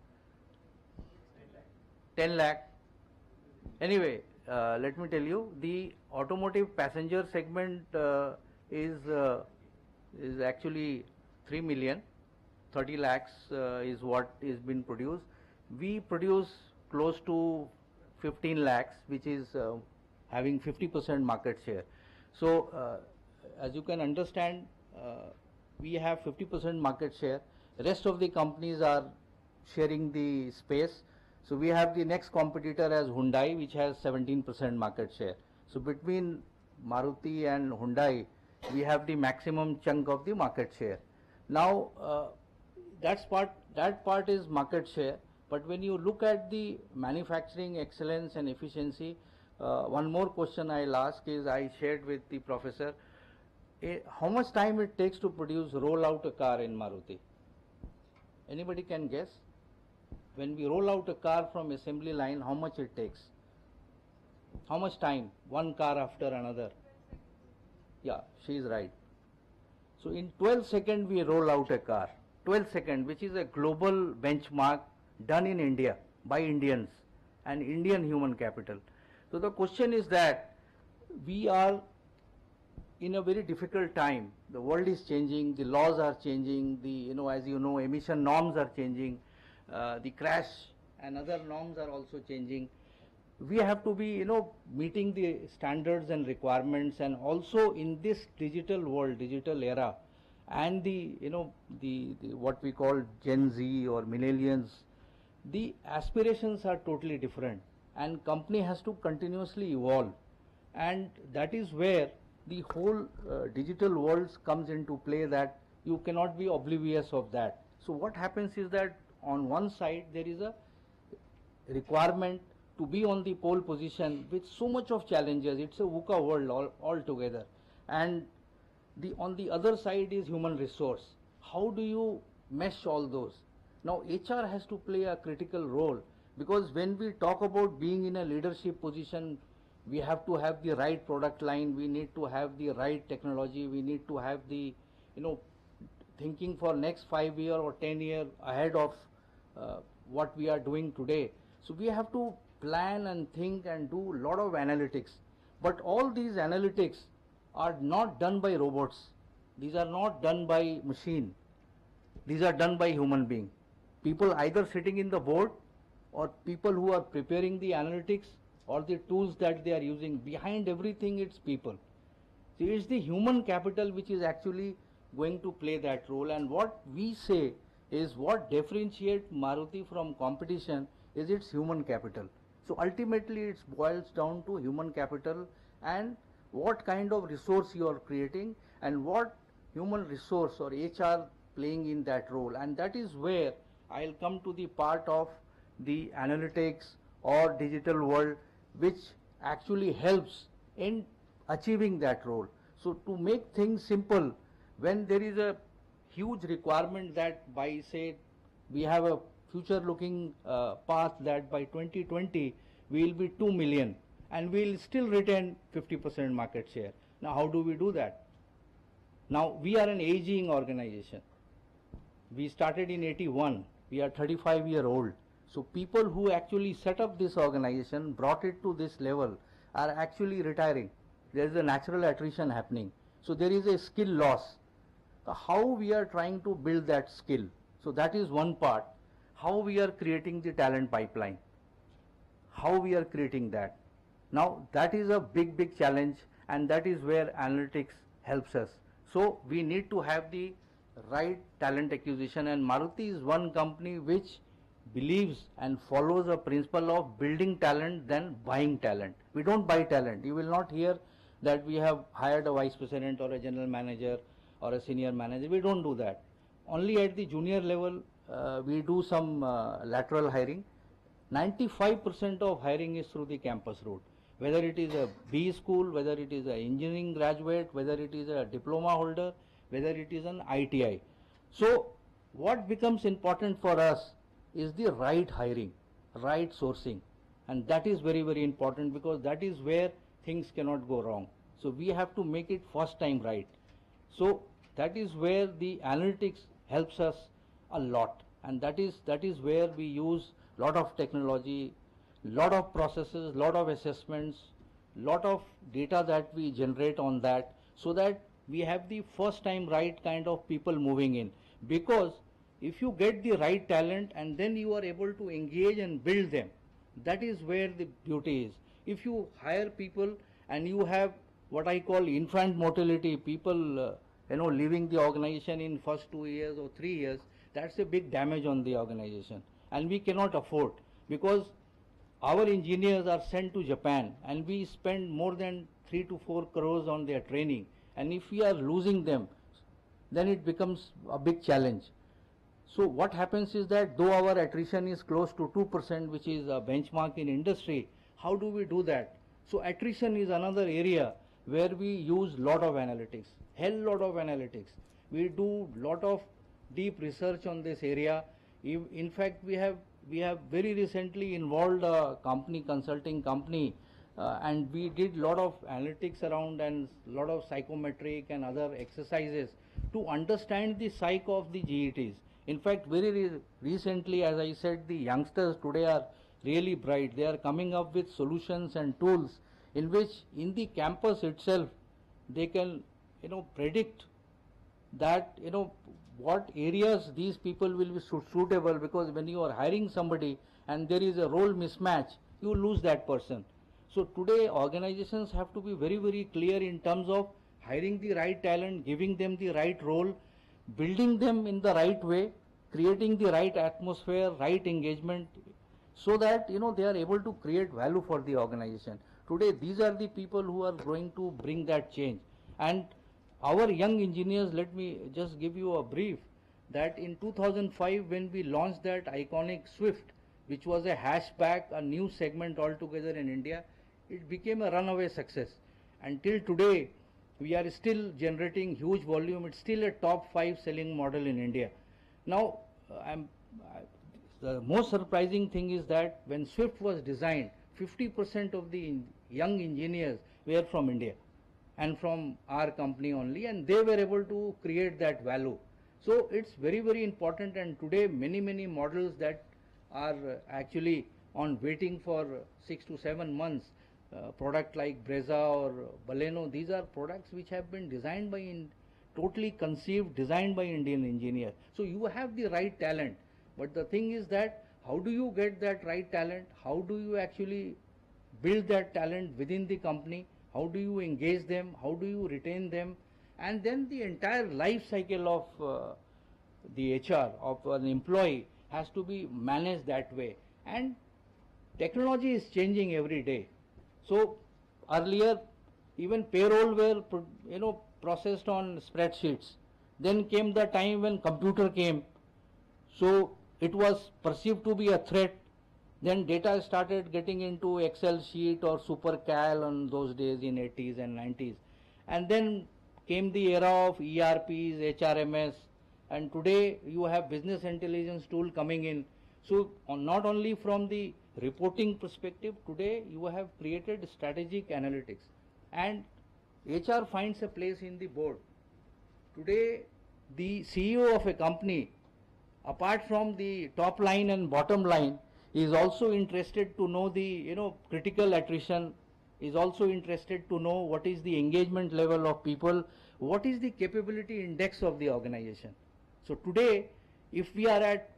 10 lakh. Anyway, let me tell you, the automotive passenger segment is actually 3 million. 30 lakhs is what is been produced. We produce close to 15 lakhs, which is having 50% market share. So as you can understand, we have 50% market share. The rest of the companies are sharing the space. So we have the next competitor as Hyundai, which has 17% market share. So between Maruti and Hyundai, we have the maximum chunk of the market share. Now that part is market share. But when you look at the manufacturing excellence and efficiency, one more question I'll ask is, I shared with the professor, how much time it takes to roll out a car in Maruti? Anybody can guess? When we roll out a car from assembly line, how much it takes? How much time? One car after another. Yeah, she is right. So in 12 seconds we roll out a car. 12 seconds, which is a global benchmark done in India by Indians and Indian human capital. So the question is that we are in a very difficult time. The world is changing, the laws are changing, as you know, emission norms are changing, the crash and other norms are also changing. we have to be, meeting the standards and requirements, and also in this digital world, digital era, and the what we call Gen Z or millennials, the aspirations are totally different, and company has to continuously evolve, and that is where the whole digital world comes into play, that you cannot be oblivious of that. So what happens is that on one side there is a requirement to be on the pole position with so much of challenges. It's a VUCA world altogether. And on the other side is human resource. How do you mesh all those? Now HR has to play a critical role, because when we talk about being in a leadership position, we have to have the right product line, we need to have the right technology, we need to have the, thinking for next 5 year or 10 year ahead of what we are doing today. So we have to plan and think and do a lot of analytics. But all these analytics are not done by robots. These are not done by machine. These are done by human being. People either sitting in the board, or people who are preparing the analytics, or the tools that they are using. Behind everything, it's people. So it's the human capital which is actually going to play that role. And what we say is, what differentiates Maruti from competition is its human capital. So ultimately it boils down to human capital and what kind of resource you are creating, and what human resource or HR playing in that role. And that is where I'll come to the part of the analytics or digital world, which actually helps in achieving that role. So to make things simple, when there is a huge requirement that by, say, we have a future looking path that by 2020 we will be 2 million and we will still retain 50% market share. Now how do we do that? Now we are an aging organization. We started in 81, we are 35-year-old. So people who actually set up this organization, brought it to this level, are actually retiring. There is a natural attrition happening. So there is a skill loss. So how we are trying to build that skill? So that is one part. How we are creating the talent pipeline. How we are creating that. Now that is a big challenge, and that is where analytics helps us. So we need to have the right talent acquisition, and Maruti is one company which believes and follows a principle of building talent than buying talent. We don't buy talent. You will not hear that we have hired a vice president or a general manager or a senior manager. We don't do that. Only at the junior level we do some lateral hiring. 95% of hiring is through the campus route. Whether it is a B school, whether it is an engineering graduate, whether it is a diploma holder, whether it is an ITI. So what becomes important for us is the right hiring, right sourcing, and that is very important, because that is where things cannot go wrong. So we have to make it first time right. So that is where the analytics helps us a lot, and that is where we use lot of technology, lot of processes, lot of assessments, lot of data that we generate on that, so that we have the first time right kind of people moving in. Because if you get the right talent and then you are able to engage and build them, that is where the beauty is. If you hire people and you have what I call infant mortality, people leaving the organization in first 2 years or 3 years, that's a big damage on the organization, and we cannot afford, because our engineers are sent to Japan and we spend more than 3 to 4 crores on their training, and if we are losing them, then it becomes a big challenge. So what happens is that though our attrition is close to 2%, which is a benchmark in industry, how do we do that? So attrition is another area where we use lot of analytics, hell lot of analytics. We do lot of deep research on this area. In fact, we have very recently involved a consulting company, and we did lot of analytics around and lot of psychometric and other exercises to understand the psyche of the GETs. In fact, very recently, as I said, the youngsters today are really bright. They are coming up with solutions and tools in which in the campus itself they can predict that what areas these people will be suitable, because when you are hiring somebody and there is a role mismatch, you lose that person. So today organizations have to be very, very clear in terms of hiring the right talent, giving them the right role, building them in the right way, creating the right atmosphere, right engagement, so that they are able to create value for the organization. Today these are the people who are going to bring that change. And our young engineers, let me just give you a brief, that in 2005 when we launched that iconic Swift, which was a hatchback, a new segment altogether in India, it became a runaway success. Until today, we are still generating huge volume. It's still a top 5 selling model in India. Now, the most surprising thing is that when Swift was designed, 50% of the young engineers were from India and from our company only, and they were able to create that value. So it's very, very important, and today many models that are actually on waiting for 6 to 7 months, product like Brezza or Baleno, these are products which have been designed by totally conceived, designed by Indian engineers. So you have the right talent, but the thing is that how do you get that right talent? How do you actually build that talent within the company? How do you engage them? How do you retain them? And then the entire life cycle of the HR of an employee has to be managed that way. And technology is changing every day. So earlier even payroll were processed on spreadsheets. Then came the time when computer came. So it was perceived to be a threat. Then data started getting into Excel sheet or SuperCal on those days in 80s and 90s. And then came the era of ERPs, HRMS, and today you have business intelligence tool coming in. So not only from the reporting perspective, today you have created strategic analytics, and HR finds a place in the board. Today the CEO of a company, apart from the top line and bottom line, is also interested to know the critical attrition, is also interested to know what is the engagement level of people, what is the capability index of the organization. So today if we are at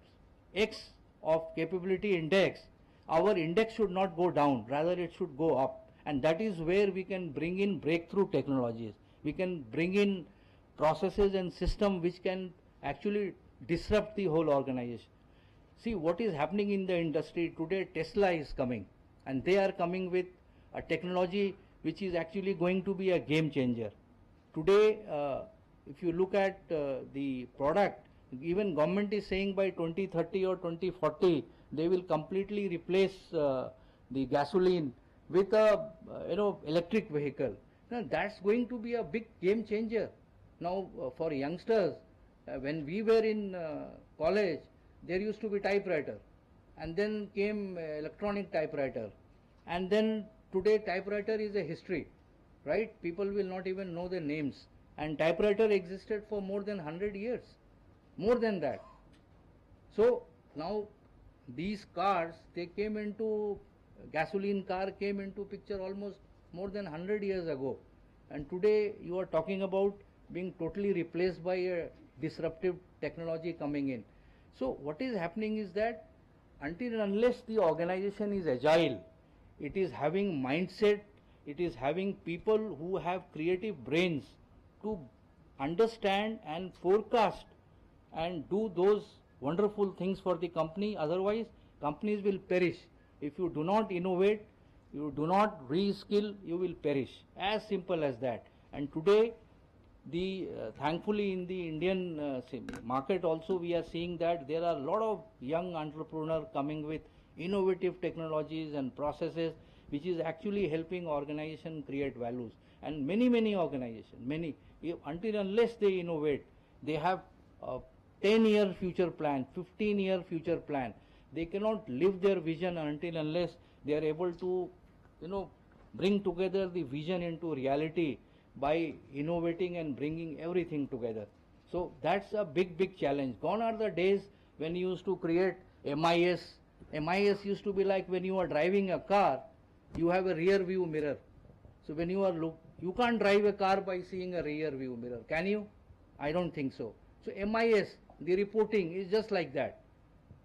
X of capability index, our index should not go down, rather it should go up, and that is where we can bring in breakthrough technologies. We can bring in processes and systems which can actually disrupt the whole organization. See what is happening in the industry today. Tesla is coming, and they are coming with a technology which is actually going to be a game changer. Today if you look at the product, even government is saying by 2030 or 2040 they will completely replace the gasoline with a electric vehicle. Now that's going to be a big game changer. Now for youngsters, when we were in college, there used to be typewriter, and then came electronic typewriter, and then today typewriter is a history, right? People will not even know their names, and typewriter existed for more than 100 years, more than that. So now these cars, they came into, gasoline car came into picture almost more than 100 years ago, and today you are talking about being totally replaced by a disruptive technology coming in. So what is happening is that until and unless the organization is agile, it is having mindset, it is having people who have creative brains to understand and forecast and do those wonderful things for the company. Otherwise companies will perish. If you do not innovate, you do not reskill, you will perish. As simple as that. And today thankfully in the Indian market also we are seeing that there are a lot of young entrepreneurs coming with innovative technologies and processes which is actually helping organization create values. And many organizations, until unless they innovate, they have a 10-year future plan, 15-year future plan. They cannot live their vision until unless they are able to bring together the vision into reality by innovating and bringing everything together. So that's a big challenge. Gone are the days when you used to create MIS. MIS used to be like when you are driving a car, you have a rear view mirror. So when you are you can't drive a car by seeing a rear view mirror, can you? I don't think so. So MIS, the reporting is just like that.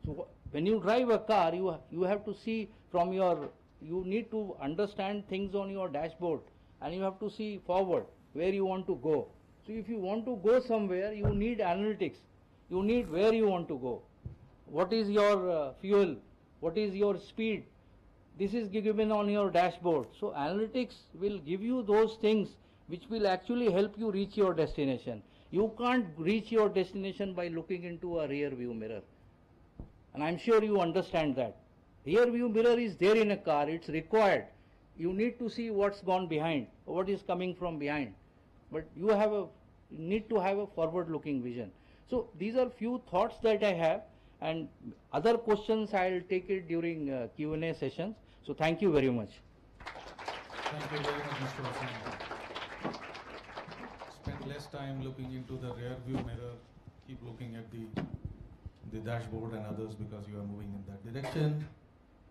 So when you drive a car, you have to see from your You need to understand things on your dashboard, and you have to see forward where you want to go. So if you want to go somewhere, you need analytics. You need where you want to go. What is your fuel? What is your speed? This is given on your dashboard. So analytics will give you those things which will actually help you reach your destination. You can't reach your destination by looking into a rear view mirror. And I'm sure you understand that. Rear view mirror is there in a car, it's required. You need to see what's gone behind, what is coming from behind. But you need to have a forward looking vision. So these are few thoughts that I have, and other questions I'll take it during Q&A sessions. So thank you very much. Thank you very much, Mr. Hussain. Spend less time looking into the rear view mirror. Keep looking at the dashboard and others because you are moving in that direction.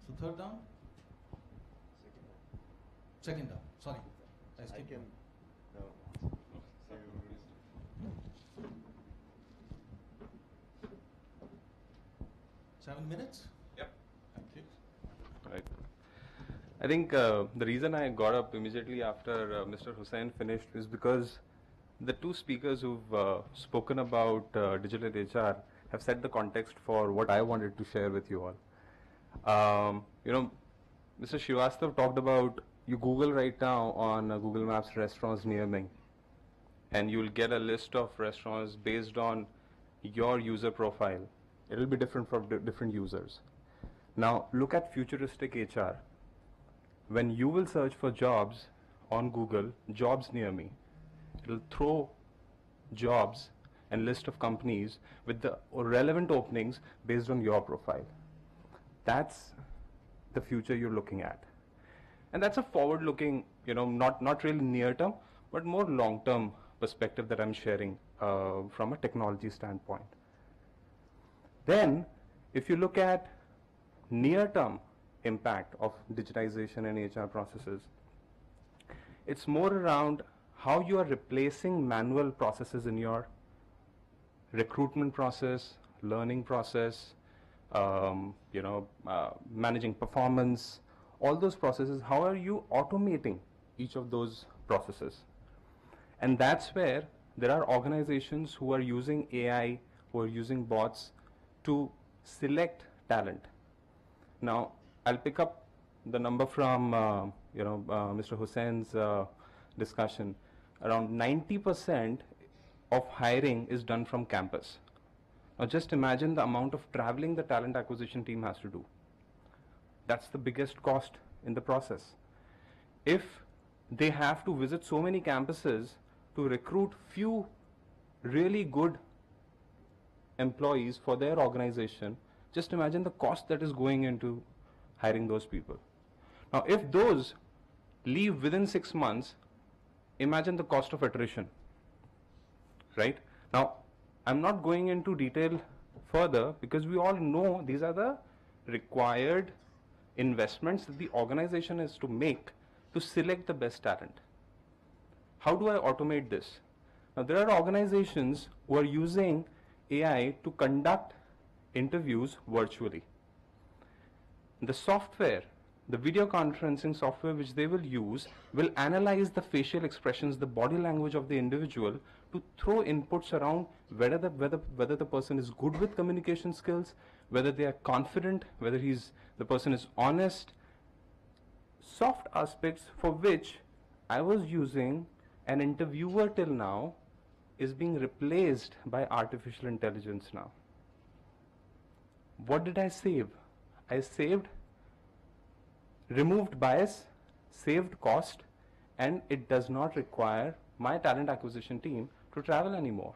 So third down? Second down. Sorry. I skipped one. 7 minutes? Yep. Thank you. Right. I think the reason I got up immediately after Mr. Hussain finished is because the two speakers who've spoken about digital HR have set the context for what I wanted to share with you all. Mr. Srivastav talked about, you Google right now on Google Maps restaurants near me, and you'll get a list of restaurants based on your user profile. It'll be different for different users. Now look at futuristic HR. When you will search for jobs on Google, jobs near me, it'll throw jobs and list of companies with the relevant openings based on your profile. That's the future you're looking at. And that's a forward-looking, not really near-term, but more long-term perspective that I'm sharing from a technology standpoint. Then, if you look at near-term impact of digitization in HR processes, it's more around how you are replacing manual processes in your recruitment process, learning process, managing performance, all those processes. How are you automating each of those processes? And that's where there are organizations who are using AI, who are using bots to select talent. Now, I'll pick up the number from Mr. Hussain's discussion. Around 90% of hiring is done from campus. Now just imagine the amount of traveling the talent acquisition team has to do. That's the biggest cost in the process. If they have to visit so many campuses to recruit few really good employees for their organization, just imagine the cost that is going into hiring those people. Now if those leave within 6 months, imagine the cost of attrition, right? Now I'm not going into detail further because we all know these are the required investments that the organization is to make to select the best talent. How do I automate this? Now there are organizations who are using AI to conduct interviews virtually. The software, the video conferencing software which they will use, will analyze the facial expressions, the body language of the individual to throw inputs around whether the person is good with communication skills, whether they are confident, whether the person is honest. Soft aspects for which I was using an interviewer till now is being replaced by artificial intelligence now. What did I save? I removed bias, saved cost, and it does not require my talent acquisition team to travel anymore,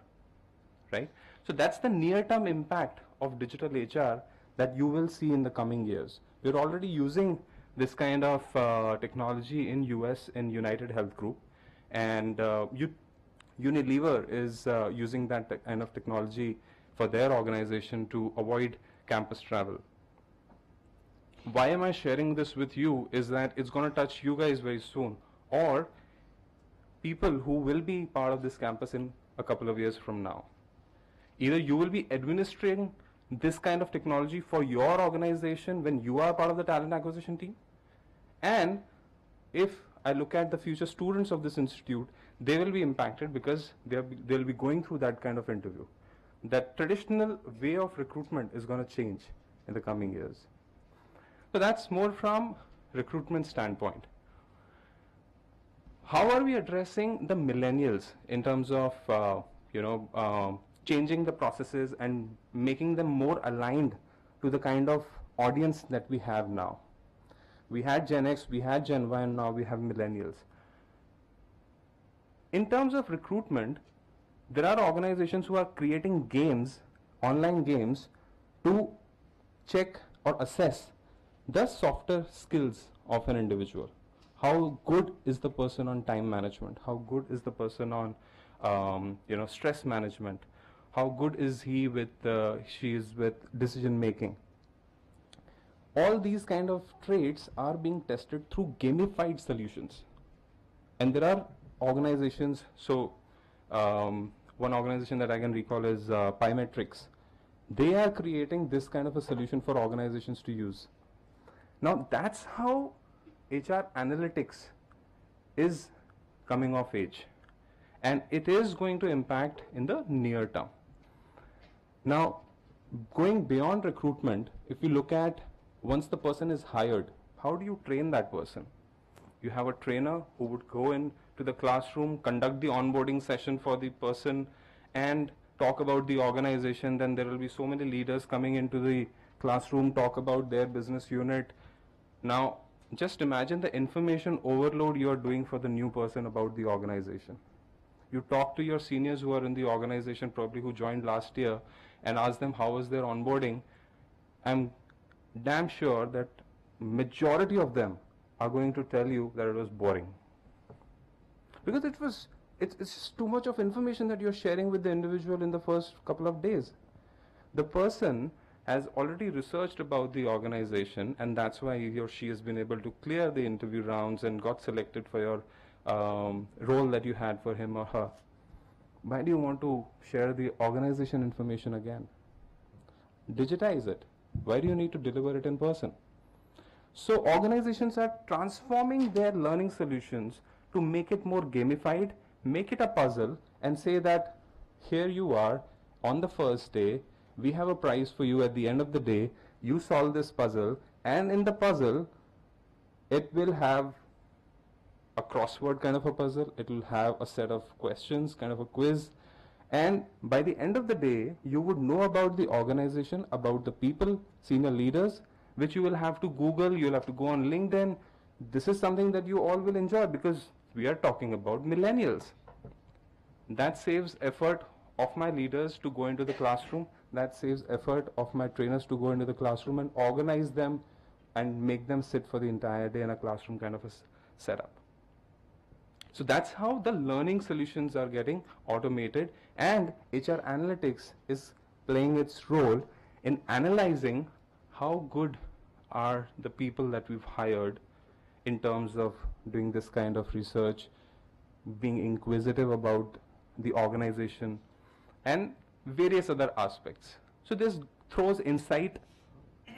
right? So that's the near-term impact of digital HR that you will see in the coming years. We're already using this kind of technology in US in United Health Group, and Unilever is using that kind of technology for their organization to avoid campus travel. Why am I sharing this with you is that it's going to touch you guys very soon, or people who will be part of this campus in a couple of years from now. Either you will be administering this kind of technology for your organization when you are part of the talent acquisition team, And if I look at the future students of this institute, they will be impacted because they'll be going through that kind of interview. That traditional way of recruitment is going to change in the coming years. So that's more from recruitment standpoint. How are we addressing the millennials in terms of changing the processes and making them more aligned to the kind of audience that we have now? We had Gen X, we had Gen Y, and now we have millennials. In terms of recruitment, there are organizations who are creating games, online games, to check or assess the softer skills of an individual. How good is the person on time management? How good is the person on stress management? How good is he with she is with decision making? All these kind of traits are being tested through gamified solutions. And there are organizations, so one organization that I can recall is Pymetrics. They are creating this kind of a solution for organizations to use. Now that's how HR analytics is coming of age, and it is going to impact in the near term. Now, going beyond recruitment, if you look at once the person is hired, how do you train that person? You have a trainer who would go into the classroom, conduct the onboarding session for the person, and talk about the organization. Then there will be so many leaders coming into the classroom, talk about their business unit. Now, just imagine the information overload you are doing for the new person about the organization. You talk to your seniors who are in the organization, probably who joined last year, and ask them how was their onboarding. I'm damn sure that majority of them are going to tell you that it was boring. Because it's just too much of information that you're sharing with the individual in the first couple of days. The person has already researched about the organization, and that's why he or she has been able to clear the interview rounds and got selected for your role that you had for him or her. Why do you want to share the organization information again? Digitize it. Why do you need to deliver it in person? So organizations are transforming their learning solutions to make it more gamified, make it a puzzle, and say that here you are on the first day, we have a prize for you at the end of the day, you solve this puzzle, and in the puzzle, it will have a crossword kind of a puzzle, it will have a set of questions, kind of a quiz, and by the end of the day, you would know about the organization, about the people, senior leaders, which you will have to Google, you will have to go on LinkedIn. This is something that you all will enjoy because we are talking about millennials. That saves effort of my leaders to go into the classroom. That saves effort of my trainers to go into the classroom and organize them and make them sit for the entire day in a classroom kind of a setup. So that's how the learning solutions are getting automated, and HR analytics is playing its role in analyzing how good are the people that we've hired in terms of doing this kind of research, being inquisitive about the organization, and various other aspects. So this throws insight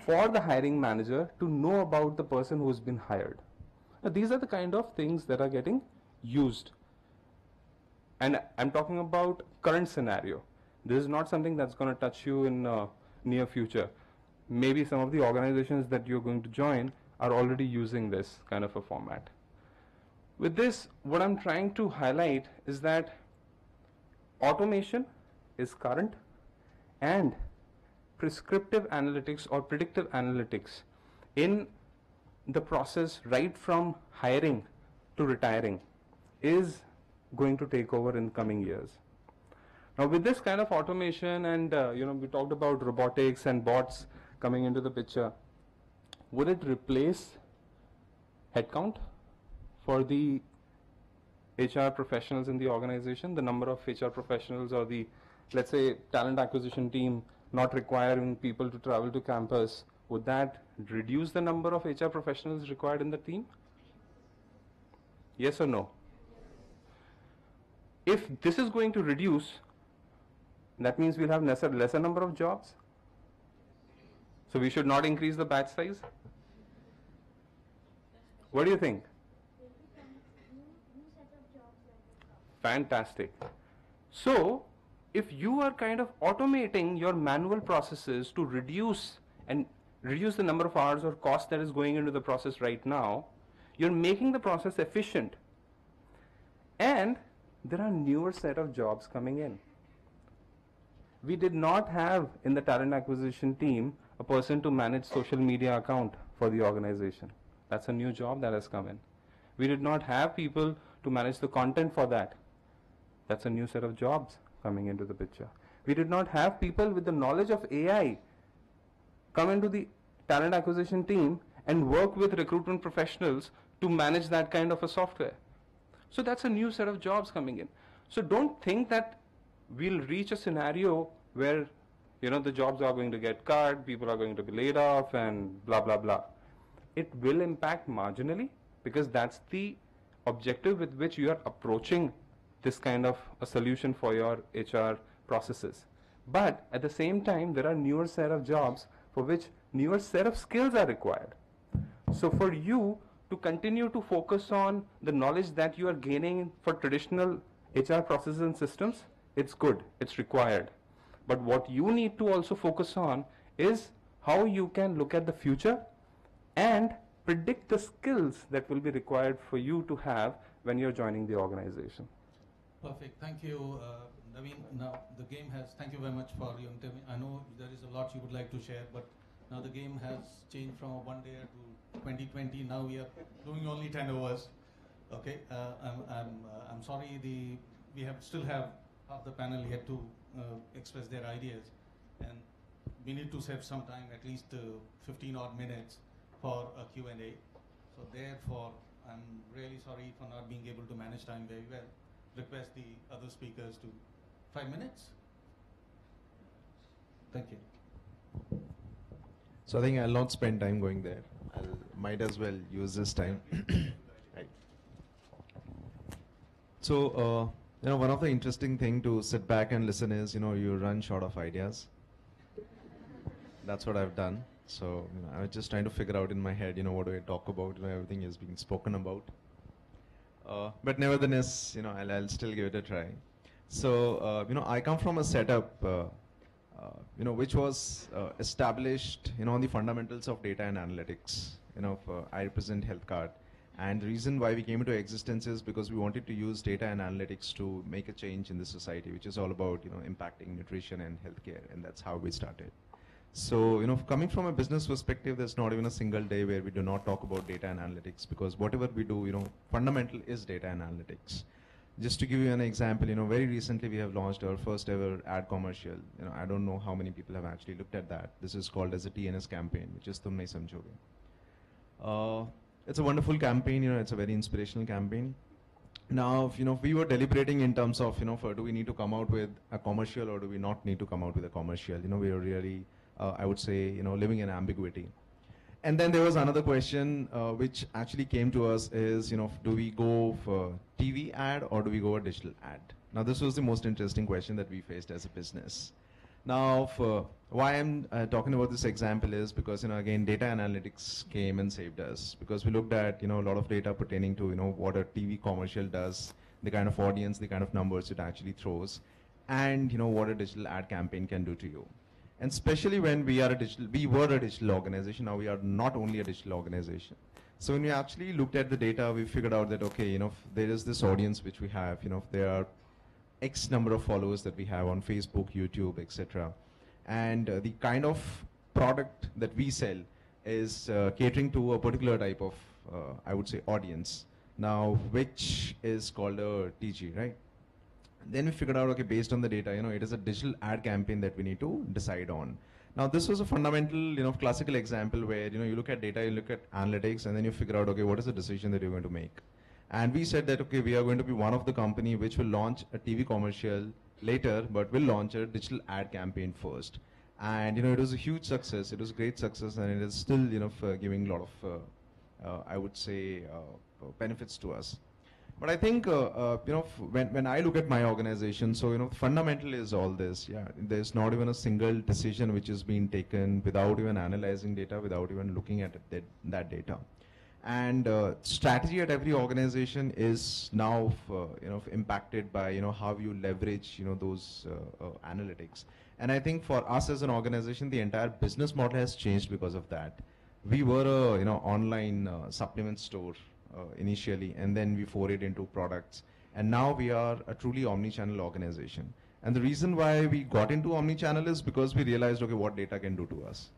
for the hiring manager to know about the person who's been hired. Now, these are the kind of things that are getting used. And I'm talking about current scenario. This is not something that's going to touch you in near future. Maybe some of the organizations that you're going to join are already using this kind of a format. With this, what I'm trying to highlight is that automation is current, and prescriptive analytics or predictive analytics in the process right from hiring to retiring is going to take over in coming years. Now with this kind of automation and we talked about robotics and bots coming into the picture, would it replace headcount for the HR professionals in the organization, the number of HR professionals or the, let's say, talent acquisition team not requiring people to travel to campus? Would that reduce the number of HR professionals required in the team? Yes or no? If this is going to reduce, that means we'll have lesser number of jobs. So we should not increase the batch size. What do you think? Fantastic. So, if you are kind of automating your manual processes to reduce the number of hours or cost that is going into the process right now, you're making the process efficient. And there are newer set of jobs coming in. We did not have in the talent acquisition team a person to manage social media account for the organization. That's a new job that has come in. We did not have people to manage the content for that. That's a new set of jobs coming into the picture. We did not have people with the knowledge of AI come into the talent acquisition team and work with recruitment professionals to manage that kind of a software. So that's a new set of jobs coming in. So don't think that we'll reach a scenario where, you know, the jobs are going to get cut, people are going to be laid off and blah, blah, blah. It will impact marginally because that's the objective with which you are approaching this kind of a solution for your HR processes. But at the same time, there are newer set of jobs for which newer set of skills are required. So for you to continue to focus on the knowledge that you are gaining for traditional HR processes and systems, it's good, it's required. But what you need to also focus on is how you can look at the future and predict the skills that will be required for you to have when you're joining the organization. Perfect. Thank you, Naveen. Now, the game has, thank you very much for your interview. I know there is a lot you would like to share, but now the game has changed from a one-day to 2020. Now we are doing only 10 hours. Okay. I'm sorry, we still have half the panel yet to express their ideas. And we need to save some time, at least 15 odd minutes for a Q&A. So therefore, I'm really sorry for not being able to manage time very well. Request the other speakers to 5 minutes. Thank you. So I think I'll not spend time going there. I might as well use this time. Right. So, one of the interesting thing to sit back and listen is, you run short of ideas. That's what I've done. So, I was just trying to figure out in my head, what do I talk about? Everything is being spoken about. But nevertheless, I'll still give it a try. So, I come from a setup, which was established, on the fundamentals of data and analytics. I represent HealthCard. And the reason why we came into existence is because we wanted to use data and analytics to make a change in the society, which is all about, impacting nutrition and healthcare. And that's how we started. So, coming from a business perspective, there's not even a single day where we do not talk about data and analytics, because whatever we do, fundamental is data and analytics. Just to give you an example, very recently we have launched our first ever ad commercial. I don't know how many people have actually looked at that. This is called as a TNS campaign, which is Tum Nahi Samjhoge. It's a wonderful campaign, it's a very inspirational campaign. Now, we were deliberating in terms of, do we need to come out with a commercial or do we not need to come out with a commercial? We were really, I would say, living in ambiguity. And then there was another question which actually came to us is, do we go for TV ad or do we go a digital ad? Now, this was the most interesting question that we faced as a business. Now, why I'm talking about this example is because, again, data analytics came and saved us, because we looked at, a lot of data pertaining to, what a TV commercial does, the kind of audience, the kind of numbers it actually throws, and, what a digital ad campaign can do to you. And especially when we were a digital organization, now we are not only a digital organization. So when we actually looked at the data, we figured out that, okay, there is this audience which we have, there are X number of followers that we have on Facebook, YouTube, etc. And the kind of product that we sell is catering to a particular type of, I would say, audience. Now, which is called a TG, right? Then we figured out, okay, based on the data, it is a digital ad campaign that we need to decide on. Now, this was a fundamental, classical example where, you look at data, you look at analytics, and then you figure out, okay, what is the decision that you're going to make? And we said that, okay, we are going to be one of the company which will launch a TV commercial later, but will launch a digital ad campaign first. And, it was a huge success. It was a great success, and it is still, giving a lot of, I would say, benefits to us. But I think, when I look at my organization, so, fundamental is all this. Yeah, there's not even a single decision which is being taken without even analyzing data, without even looking at that data. And strategy at every organization is now impacted by how you leverage those analytics. And I think for us as an organization, the entire business model has changed because of that. We were a online supplement store initially, and then we forayed into products, and now we are a truly omni-channel organization. And the reason why we got into omni-channel is because we realized, okay, what data can do to us.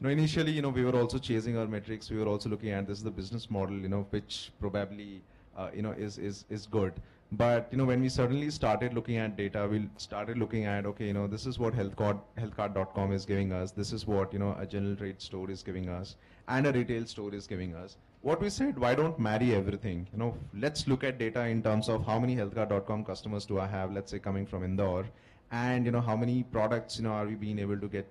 Initially, we were also chasing our metrics. We were also looking at this is the business model, which probably, is good. But, when we suddenly started looking at data, we started looking at, okay, this is what healthcard.com is giving us. This is what, a general trade store is giving us, and a retail store is giving us. What we said, why don't marry everything? Let's look at data in terms of how many healthcard.com customers do I have, let's say, coming from Indore, and, how many products, are we being able to get,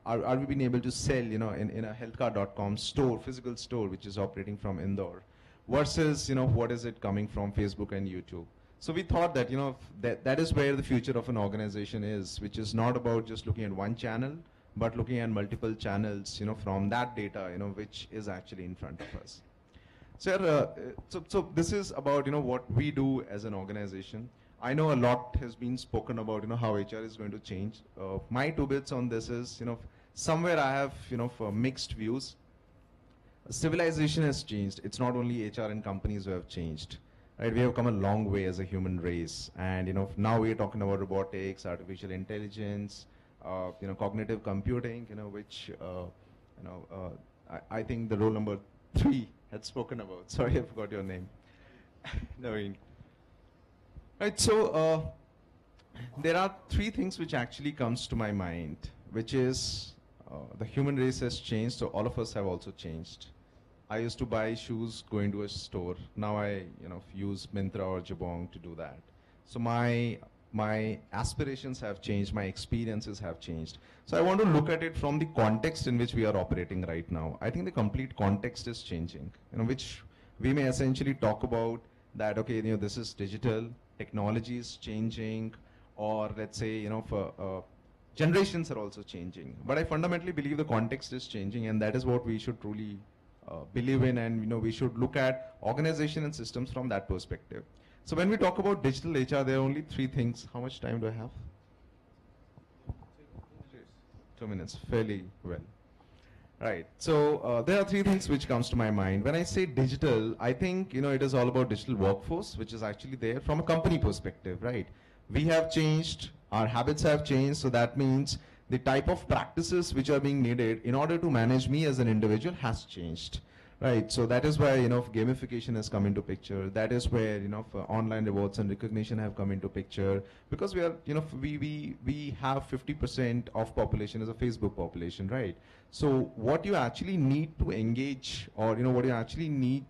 are we being able to sell, in a healthcard.com store, physical store, which is operating from Indore, versus, what is it coming from Facebook and YouTube. So we thought that, that is where the future of an organization is, which is not about just looking at one channel, but looking at multiple channels, from that data, which is actually in front of us. So this is about, what we do as an organization. I know a lot has been spoken about, how HR is going to change. My 2 bits on this is, somewhere I have, mixed views. Civilization has changed. It's not only HR and companies who have changed. Right? We have come a long way as a human race. And, now we're talking about robotics, artificial intelligence, cognitive computing, which, I think the role number 3 had spoken about. Sorry, I forgot your name. Naveen. Right, so there are 3 things which actually comes to my mind, which is the human race has changed, so all of us have also changed. I used to buy shoes going to a store. Now I use Myntra or Jabong to do that. So my aspirations have changed, my experiences have changed. So I want to look at it from the context in which we are operating right now. I think the complete context is changing, which we may essentially talk about that, okay, this is digital, technology is changing, or let's say, generations are also changing. But I fundamentally believe the context is changing, and that is what we should truly believe in, and we should look at organization and systems from that perspective. So when we talk about digital HR, there are only 3 things. How much time do I have? 2 minutes, fairly well. Right, so there are 3 things which comes to my mind. When I say digital, I think, it is all about digital workforce, which is actually there from a company perspective, right? We have changed, our habits have changed, so that means the type of practices which are being needed in order to manage me as an individual has changed. Right, so that is why, gamification has come into picture. That is where, online rewards and recognition have come into picture, because we are, we have 50% of population as a Facebook population, right? So what you actually need to engage, or, what you actually need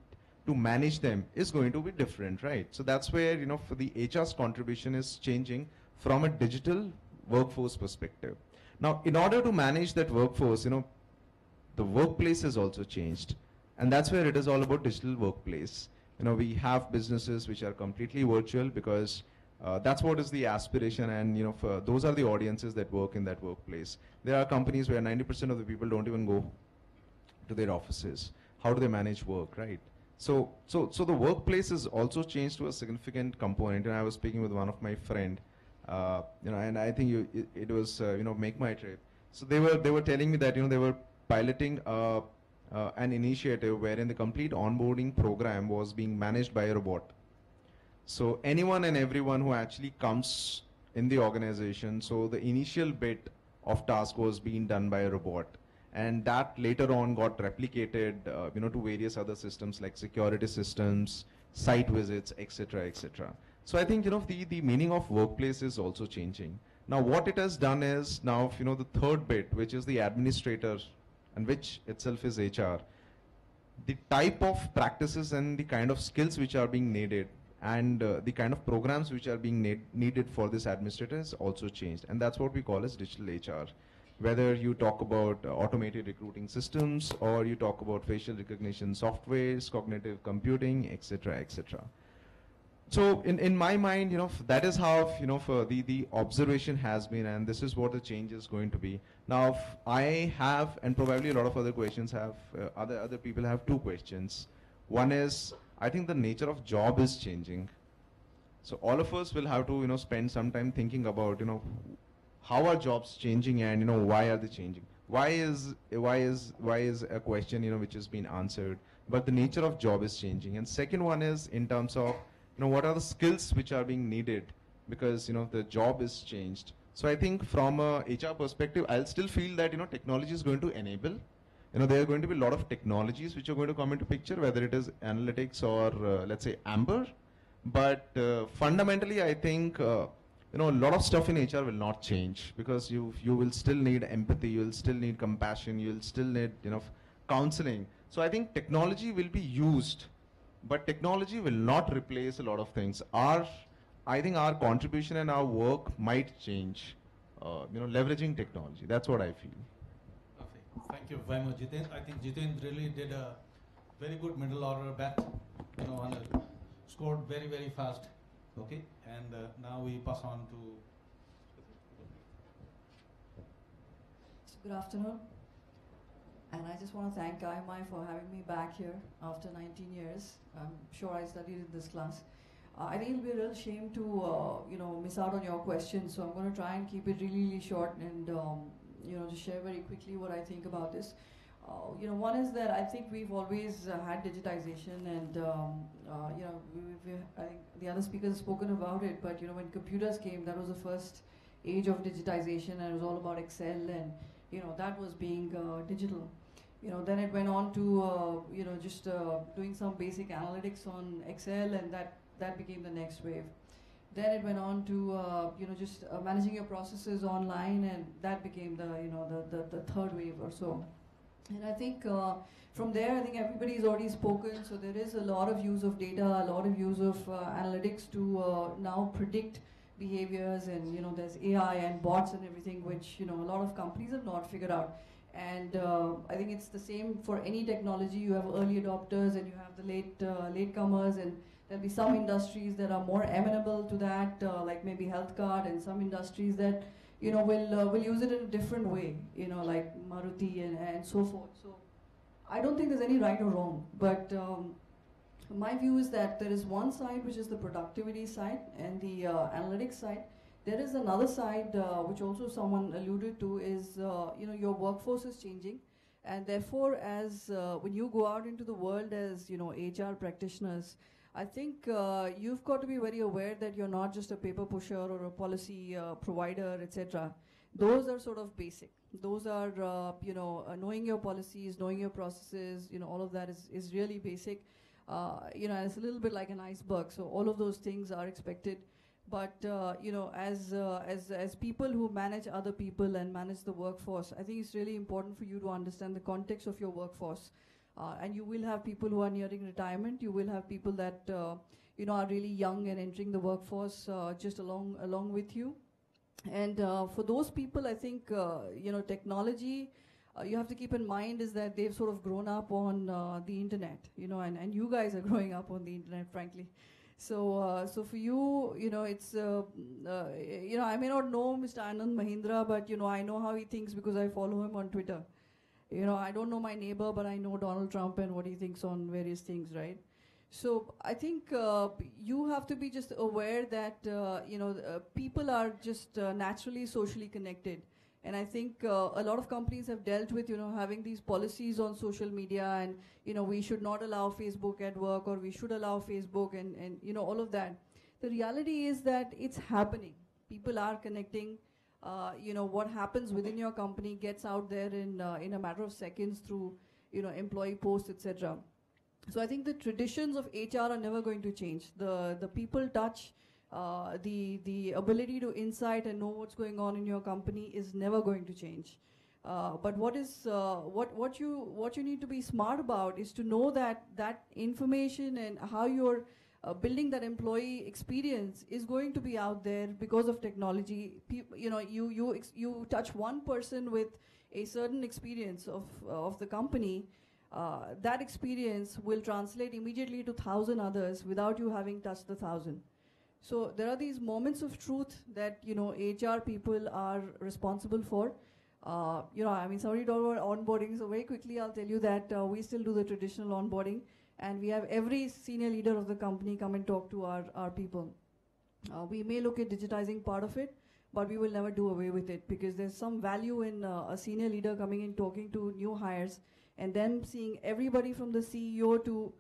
to manage them is going to be different, right? So that's where, for the HR's contribution is changing from a digital workforce perspective. Now, in order to manage that workforce, the workplace has also changed. And that's where it is all about digital workplace. We have businesses which are completely virtual, because that's what is the aspiration, and those are the audiences that work in that workplace. There are companies where 90% of the people don't even go to their offices. How do they manage work, right? So the workplace has also changed to a significant component. And I was speaking with one of my friend, and I think it was Make My Trip. So they were telling me that they were piloting an initiative wherein the complete onboarding program was being managed by a robot. So anyone and everyone who actually comes in the organization, so the initial bit of task was being done by a robot, and that later on got replicated to various other systems like security systems, site visits, etc., etc. So I think the meaning of workplace is also changing. Now what it has done is, now the third bit, which is the administrator, and which itself is HR, the type of practices and the kind of skills which are being needed, and the kind of programs which are being needed for this administrator has also changed. And that's what we call as digital HR. Whether you talk about automated recruiting systems, or you talk about facial recognition softwares, cognitive computing, etc., etc. So in my mind, that is how, for the observation has been, and this is what the change is going to be. Now, I have, and probably a lot of other questions have, other people have two questions. One is, I think the nature of job is changing. So all of us will have to, spend some time thinking about, how are jobs changing and, why are they changing? Why is a question, which has been answered, but the nature of job is changing. And second one is in terms of, what are the skills which are being needed because, the job is changed. So I think from a HR perspective, I'll still feel that, technology is going to enable. There are going to be a lot of technologies which are going to come into picture, whether it is analytics or, let's say, Amber. But fundamentally, I think, a lot of stuff in HR will not change because you will still need empathy, you will still need compassion, you will still need, counseling. So I think technology will be used, but technology will not replace a lot of things. I think our contribution and our work might change, leveraging technology. That's what I feel. Okay. Thank you very much, Jiten. I think Jiten really did a very good middle order bat, scored very, very fast. Okay, and now we pass on to. Good afternoon, and I just want to thank IMI for having me back here after 19 years. I'm sure I studied in this class. I think it'll be a real shame to miss out on your questions, so I'm going to try and keep it really, really short and just share very quickly what I think about this. One is that I think we've always had digitization, and I think the other speakers have spoken about it. But when computers came, that was the first age of digitization, and it was all about Excel, and that was being digital. Then it went on to just doing some basic analytics on Excel, and that became the next wave. Then it went on to just managing your processes online, and that became the third wave or so. And I think from there, I think everybody's already spoken. So there is a lot of use of data, a lot of use of analytics to now predict behaviors, and there's AI and bots and everything, which a lot of companies have not figured out. And I think it's the same for any technology. You have early adopters and you have the latecomers, and there'll be some industries that are more amenable to that, like maybe health card, and some industries that will use it in a different way, like Maruti and so forth. So I don't think there's any right or wrong, but my view is that there is one side which is the productivity side and the analytics side. There is another side which also someone alluded to is your workforce is changing, and therefore as when you go out into the world as HR practitioners, I think you've got to be very aware that you're not just a paper pusher or a policy provider, etc. Those are sort of basic. Those are, knowing your policies, knowing your processes, all of that is really basic. It's a little bit like an iceberg. So all of those things are expected. But, as people who manage other people and manage the workforce, I think it's really important for you to understand the context of your workforce. And you will have people who are nearing retirement. You will have people that are really young and entering the workforce just along with you. And for those people, I think technology you have to keep in mind is that they've sort of grown up on the internet, and you guys are growing up on the internet, frankly. So for you, it's I may not know Mr. Anand Mahindra, but I know how he thinks because I follow him on Twitter. I don't know my neighbor, but I know Donald Trump and what he thinks on various things, right? So I think you have to be just aware that people are just naturally socially connected. And I think a lot of companies have dealt with, having these policies on social media, and, we should not allow Facebook at work, or we should allow Facebook, and all of that. The reality is that it's happening. People are connecting. What happens within your company gets out there in a matter of seconds through, employee posts, etc. So I think the traditions of HR are never going to change. The people touch, the ability to insight and know what's going on in your company is never going to change. But what you need to be smart about is to know that information and how you're building that employee experience is going to be out there because of technology. You touch one person with a certain experience of the company, that experience will translate immediately to 1,000 others without you having touched the 1,000. So there are these moments of truth that, you know, HR people are responsible for. You know, I mean, somebody talked about onboarding, so very quickly I'll tell you that we still do the traditional onboarding, and we have every senior leader of the company come and talk to our people. We may look at digitizing part of it, but we will never do away with it, because there's some value in a senior leader coming in, talking to new hires, and then seeing everybody from the CEO to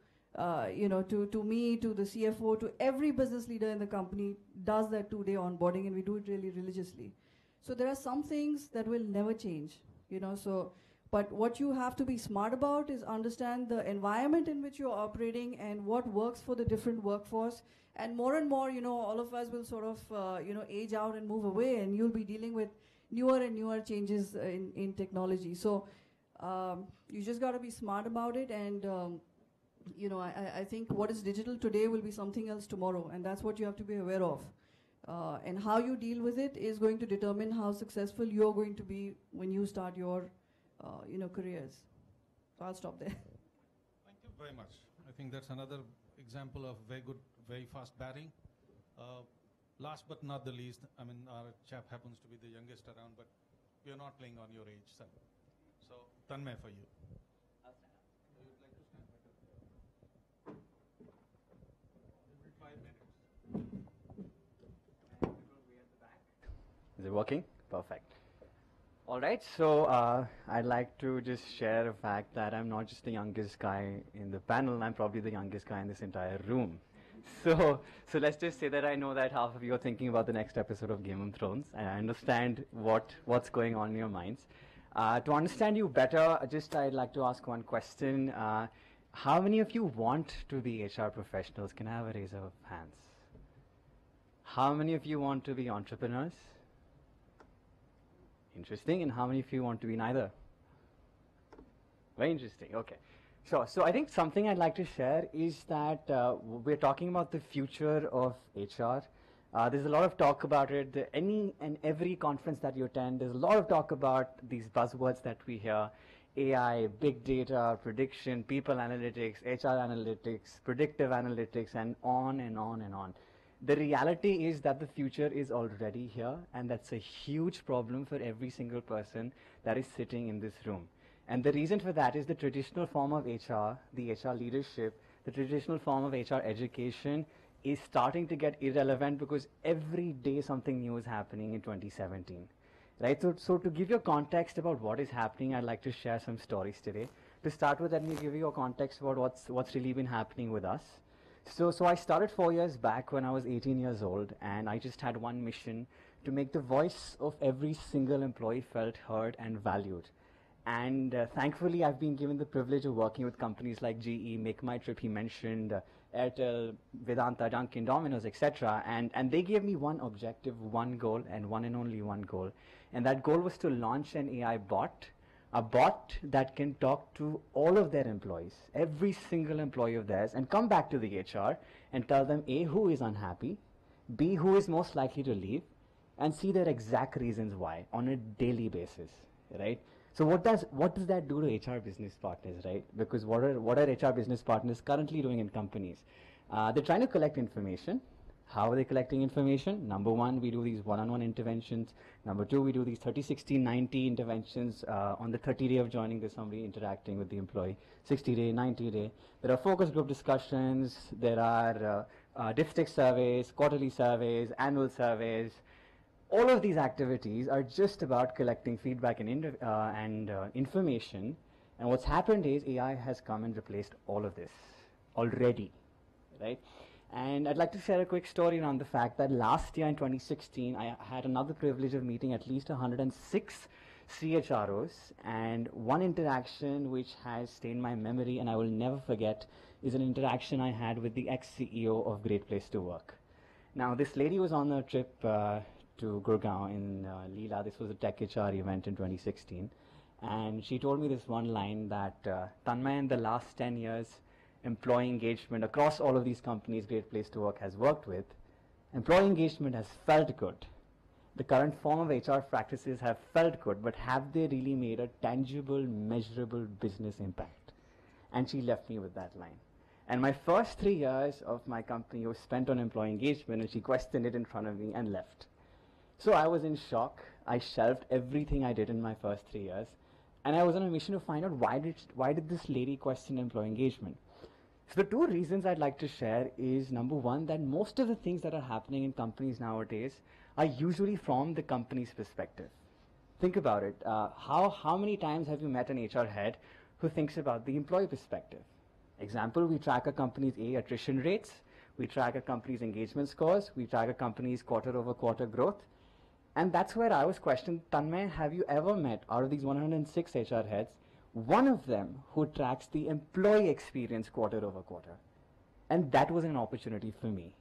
you know, to me, to the CFO, to every business leader in the company does that 2-day onboarding, and we do it really religiously. So there are some things that will never change, you know, so, but what you have to be smart about is understand the environment in which you're operating and what works for the different workforce. And more, you know, all of us will sort of, you know, age out and move away, and you'll be dealing with newer and newer changes in technology. So you just got to be smart about it, and you know, I think what is digital today will be something else tomorrow, and that's what you have to be aware of. And how you deal with it is going to determine how successful you're going to be when you start your, you know, careers. So I'll stop there. Thank you very much. I think that's another example of very good, very fast batting. Last but not the least, I mean, our chap happens to be the youngest around, but we are not playing on your age, sir. So, Tanmay for you. Is it working? Perfect. All right, so I'd like to just share a fact that I'm not just the youngest guy in the panel, I'm probably the youngest guy in this entire room. So let's just say that I know that half of you are thinking about the next episode of Game of Thrones, and I understand what's going on in your minds. To understand you better, I'd like to ask one question. How many of you want to be HR professionals? Can I have a raise of hands? How many of you want to be entrepreneurs? Interesting. And how many of you want to be neither? Very interesting. Okay. So I think something I'd like to share is that we're talking about the future of HR. There's a lot of talk about it. Any and every conference that you attend, there's a lot of talk about these buzzwords that we hear. AI, big data, prediction, people analytics, HR analytics, predictive analytics, and on and on and on. The reality is that the future is already here, and that's a huge problem for every single person that is sitting in this room. And the reason for that is the traditional form of HR, the HR leadership, the traditional form of HR education is starting to get irrelevant because every day something new is happening in 2017. Right? So to give you a context about what is happening, I'd like to share some stories today. To start with, let me give you a context about what's really been happening with us. So I started 4 years back when I was 18 years old, and I just had one mission: to make the voice of every single employee felt heard and valued. And thankfully, I've been given the privilege of working with companies like GE, Make My Trip, he mentioned, Airtel, Vedanta, Dunkin', Domino's, etc. And they gave me one objective, one goal, and one and only one goal. And that goal was to launch an AI bot, a bot that can talk to all of their employees, every single employee of theirs, and come back to the HR and tell them, A, who is unhappy, B, who is most likely to leave, and see their exact reasons why on a daily basis, right? So what does that do to HR business partners, right? Because what are HR business partners currently doing in companies? They're trying to collect information. How are they collecting information? Number one, we do these one-on-one interventions. Number two, we do these 30, 60, 90 interventions. On the 30 day of joining, there's somebody interacting with the employee. 60 day, 90 day. There are focus group discussions. There are dipstick surveys, quarterly surveys, annual surveys. All of these activities are just about collecting feedback and information. And what's happened is AI has come and replaced all of this already, right? And I'd like to share a quick story around the fact that last year in 2016, I had another privilege of meeting at least 106 CHROs, and one interaction which has stayed in my memory and I will never forget is an interaction I had with the ex-CEO of Great Place to Work. Now, this lady was on a trip to Gurgaon in Leela. This was a Tech HR event in 2016. And she told me this one line that, Tanmay, in the last 10 years, employee engagement across all of these companies Great Place to Work has worked with, employee engagement has felt good. The current form of HR practices have felt good, but have they really made a tangible, measurable business impact? and she left me with that line. And my first 3 years of my company was spent on employee engagement, and she questioned it in front of me and left. So I was in shock. I shelved everything I did in my first 3 years, and I was on a mission to find out why did this lady question employee engagement. So the two reasons I'd like to share is, number one, that most of the things that are happening in companies nowadays are usually from the company's perspective. Think about it. How many times have you met an HR head who thinks about the employee perspective? Example, we track a company's attrition rates, we track a company's engagement scores, we track a company's quarter-over-quarter growth. And that's where I was questioned, Tanmay, have you ever met, out of these 106 HR heads, one of them who tracks the employee experience quarter-over-quarter? And that was an opportunity for me.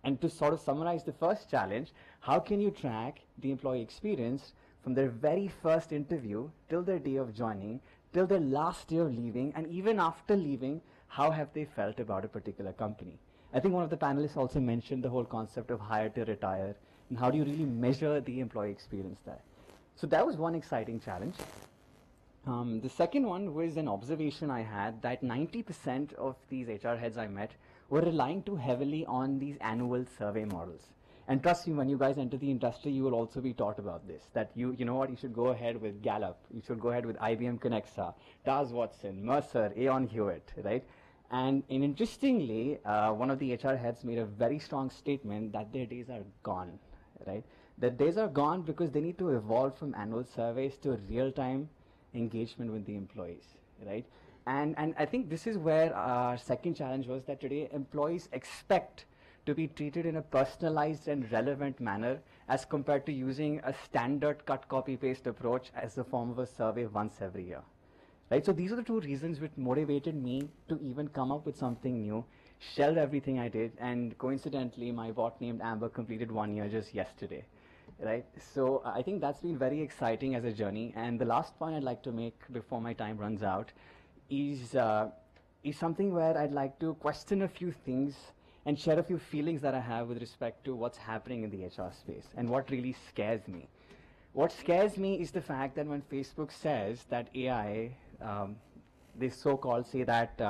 And to sort of summarize the first challenge, how can you track the employee experience from their very first interview till their day of joining, till their last day of leaving, and even after leaving, how have they felt about a particular company? I think one of the panelists also mentioned the whole concept of hire to retire, and how do you really measure the employee experience there? So that was one exciting challenge. The second one was an observation I had that 90% of these HR heads I met were relying too heavily on these annual survey models. And trust me, when you guys enter the industry, you will also be taught about this, that you know what, you should go ahead with Gallup, you should go ahead with IBM Connexa, Taz Watson, Mercer, Aon Hewitt, right? And interestingly, one of the HR heads made a very strong statement that their days are gone, right? Their days are gone because they need to evolve from annual surveys to real-time engagement with the employees, right? And I think this is where our second challenge was, that today employees expect to be treated in a personalized and relevant manner as compared to using a standard cut, copy, paste approach as a form of a survey once every year. Right? So these are the two reasons which motivated me to even come up with something new, shelve everything I did, and coincidentally, my bot named Amber completed 1 year just yesterday. Right? So I think that's been very exciting as a journey. And the last point I'd like to make before my time runs out is something where I'd like to question a few things and share a few feelings that I have with respect to what's happening in the HR space and what really scares me. What scares me is the fact that when Facebook says that AI, they so-called say that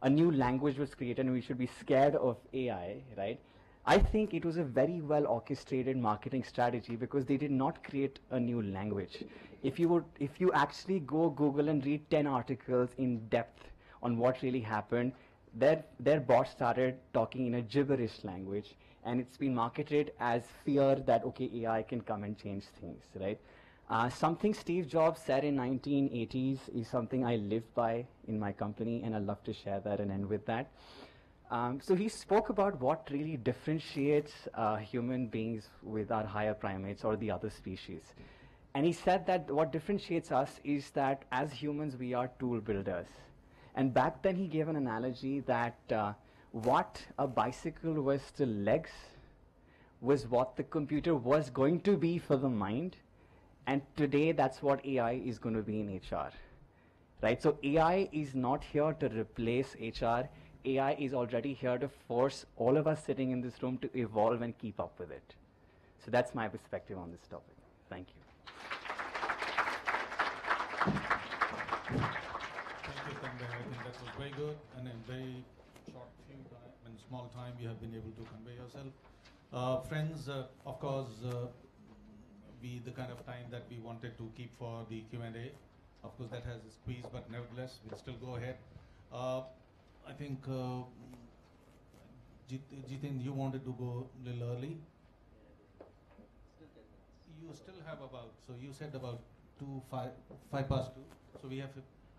a new language was created and we should be scared of AI, right? I think it was a very well orchestrated marketing strategy, because they did not create a new language. If you actually go Google and read 10 articles in depth on what really happened, their bot started talking in a gibberish language, and it's been marketed as fear that, okay, AI can come and change things, right? Something Steve Jobs said in 1980s is something I live by in my company, and I'd love to share that and end with that. So he spoke about what really differentiates human beings with our higher primates or the other species. And he said that what differentiates us is that as humans, we are tool builders. And back then he gave an analogy that what a bicycle was to legs was what the computer was going to be for the mind. And today that's what AI is going to be in HR. Right? So AI is not here to replace HR. AI is already here to force all of us sitting in this room to evolve and keep up with it. So that's my perspective on this topic. Thank you. Thank you, Tanmay. I think that was very good, and in very short small time, you have been able to convey yourself. Friends, of course, the kind of time that we wanted to keep for the Q&A, of course, that has a squeeze, but nevertheless, we'll still go ahead. I think, Jitin, you wanted to go a little early. You still have about, so you said about 5 past 2. So we have,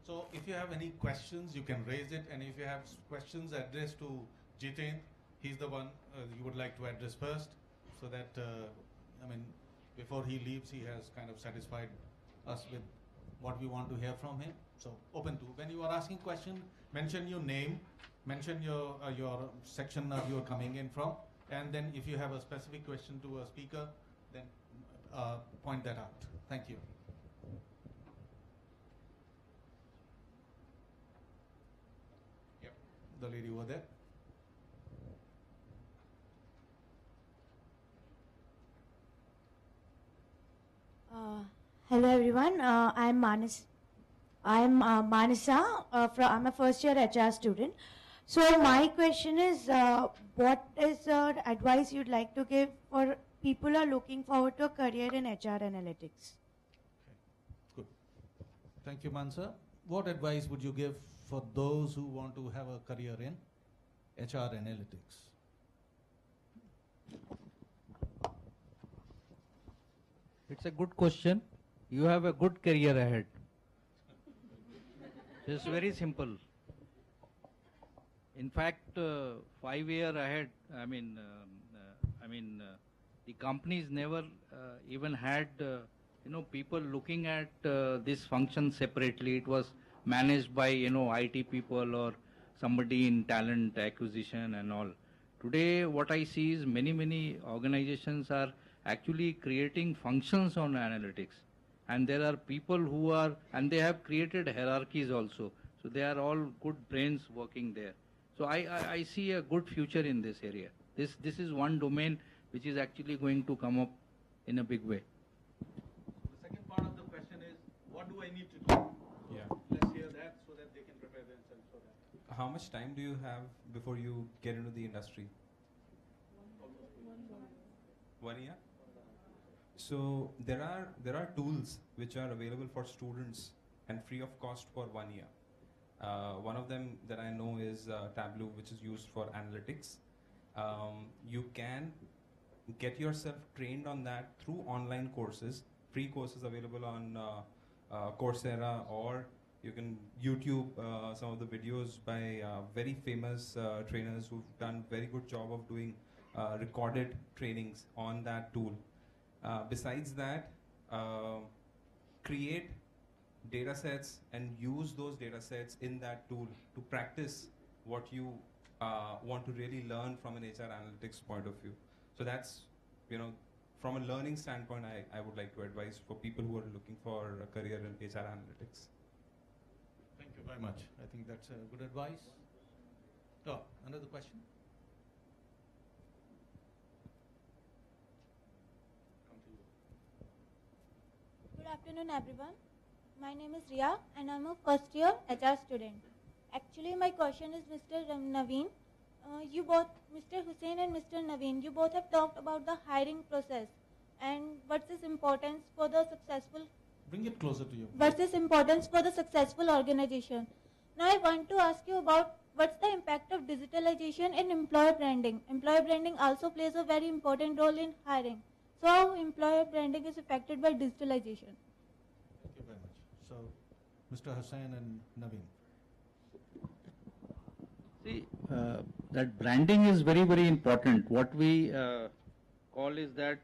so if you have any questions, you can raise it. And if you have questions addressed to Jitin, he's the one you would like to address first, so that, before he leaves, he has kind of satisfied us with what we want to hear from him. So open to. When you are asking question, mention your name, mention your section that you are coming in from, and then if you have a specific question to a speaker, then point that out. Thank you. Yep, the lady over there. Hello everyone, I'm Manas. I'm Manasa. I'm a first year HR student. So my question is, what is the advice you'd like to give for people who are looking forward to a career in HR analytics? Good. Thank you, Mansa. What advice would you give for those who want to have a career in HR analytics? It's a good question. You have a good career ahead. It's very simple. In fact, 5 years ahead, the companies never even had people looking at this function separately. It was managed by IT people or somebody in talent acquisition and all. Today, what I see is many organizations are actually creating functions on analytics, and there are people who are, and they have created hierarchies also. So they are all good brains working there. So I see a good future in this area. This is one domain which is actually going to come up in a big way. The second part of the question is, what do I need to do? Yeah. Let's hear that so that they can prepare themselves for that. How much time do you have before you get into the industry? 1 year. So there are tools which are available for students and free of cost for 1 year. One of them that I know is Tableau, which is used for analytics. You can get yourself trained on that through online courses, free courses available on Coursera, or you can YouTube some of the videos by very famous trainers who've done very good job of doing recorded trainings on that tool. Besides that, create data sets and use those data sets in that tool to practice what you want to really learn from an HR analytics point of view. So that's, from a learning standpoint, I would like to advise for people who are looking for a career in HR analytics. Thank you very much. I think that's a good advice. Oh, another question? Good afternoon, everyone. My name is Ria, and I'm a first year HR student. Actually, my question is Mr. Naveen. You both, Mr. Hussain and Mr. Naveen, you both have talked about the hiring process and what's its importance for the successful. Bring it closer to you. What's its importance for the successful organization? Now, I want to ask you about what's the impact of digitalization in employer branding. Employer branding also plays a very important role in hiring. So, how employer branding is affected by digitalization? Thank you very much. So, Mr. Hussain and Naveen. See, that branding is very important. What we call is that,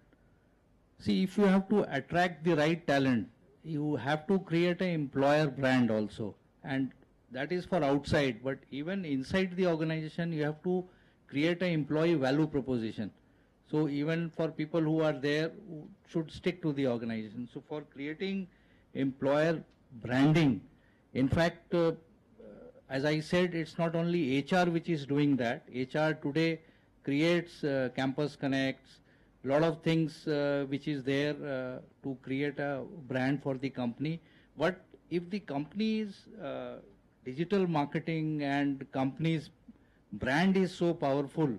see, if you have to attract the right talent, you have to create an employer brand also, and that is for outside. But even inside the organization, you have to create an employee value proposition. So even for people who are there, who should stick to the organization. So for creating employer branding, in fact, as I said, it's not only HR which is doing that. HR today creates campus connects, a lot of things which is there to create a brand for the company. But if the company's digital marketing and company's brand is so powerful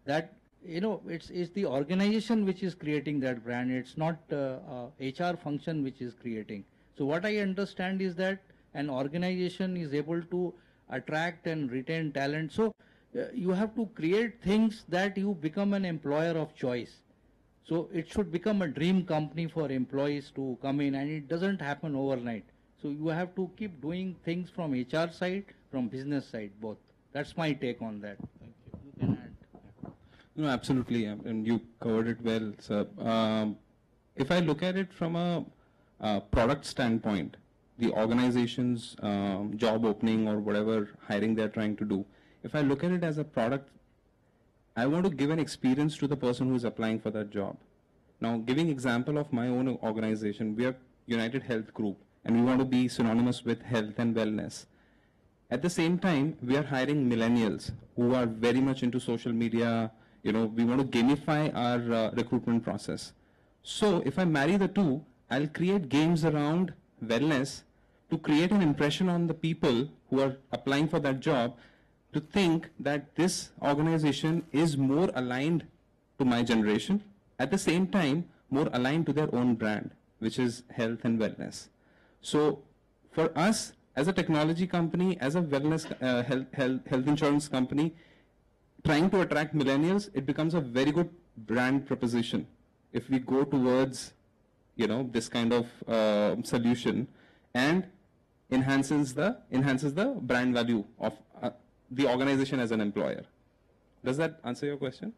that it's the organization which is creating that brand. It's not HR function which is creating. So what I understand is that an organization is able to attract and retain talent. So you have to create things that you become an employer of choice. So it should become a dream company for employees to come in, and it doesn't happen overnight. So you have to keep doing things from HR side, from business side, both. That's my take on that. Thank you. You can add. No, absolutely, and you covered it well, sir. If I look at it from a product standpoint, the organization's job opening or whatever hiring they're trying to do, if I look at it as a product, I want to give an experience to the person who is applying for that job. Now, giving example of my own organization, we are United Health Group, and we want to be synonymous with health and wellness. At the same time, we are hiring millennials who are very much into social media. We want to gamify our recruitment process. So if I marry the two, I'll create games around wellness to create an impression on the people who are applying for that job to think that this organization is more aligned to my generation, at the same time more aligned to their own brand, which is health and wellness. So for us, as a technology company, as a wellness health insurance company, trying to attract millennials, it becomes a very good brand proposition if we go towards, you know, this kind of solution, and enhances the brand value of the organization as an employer. Does that answer your question?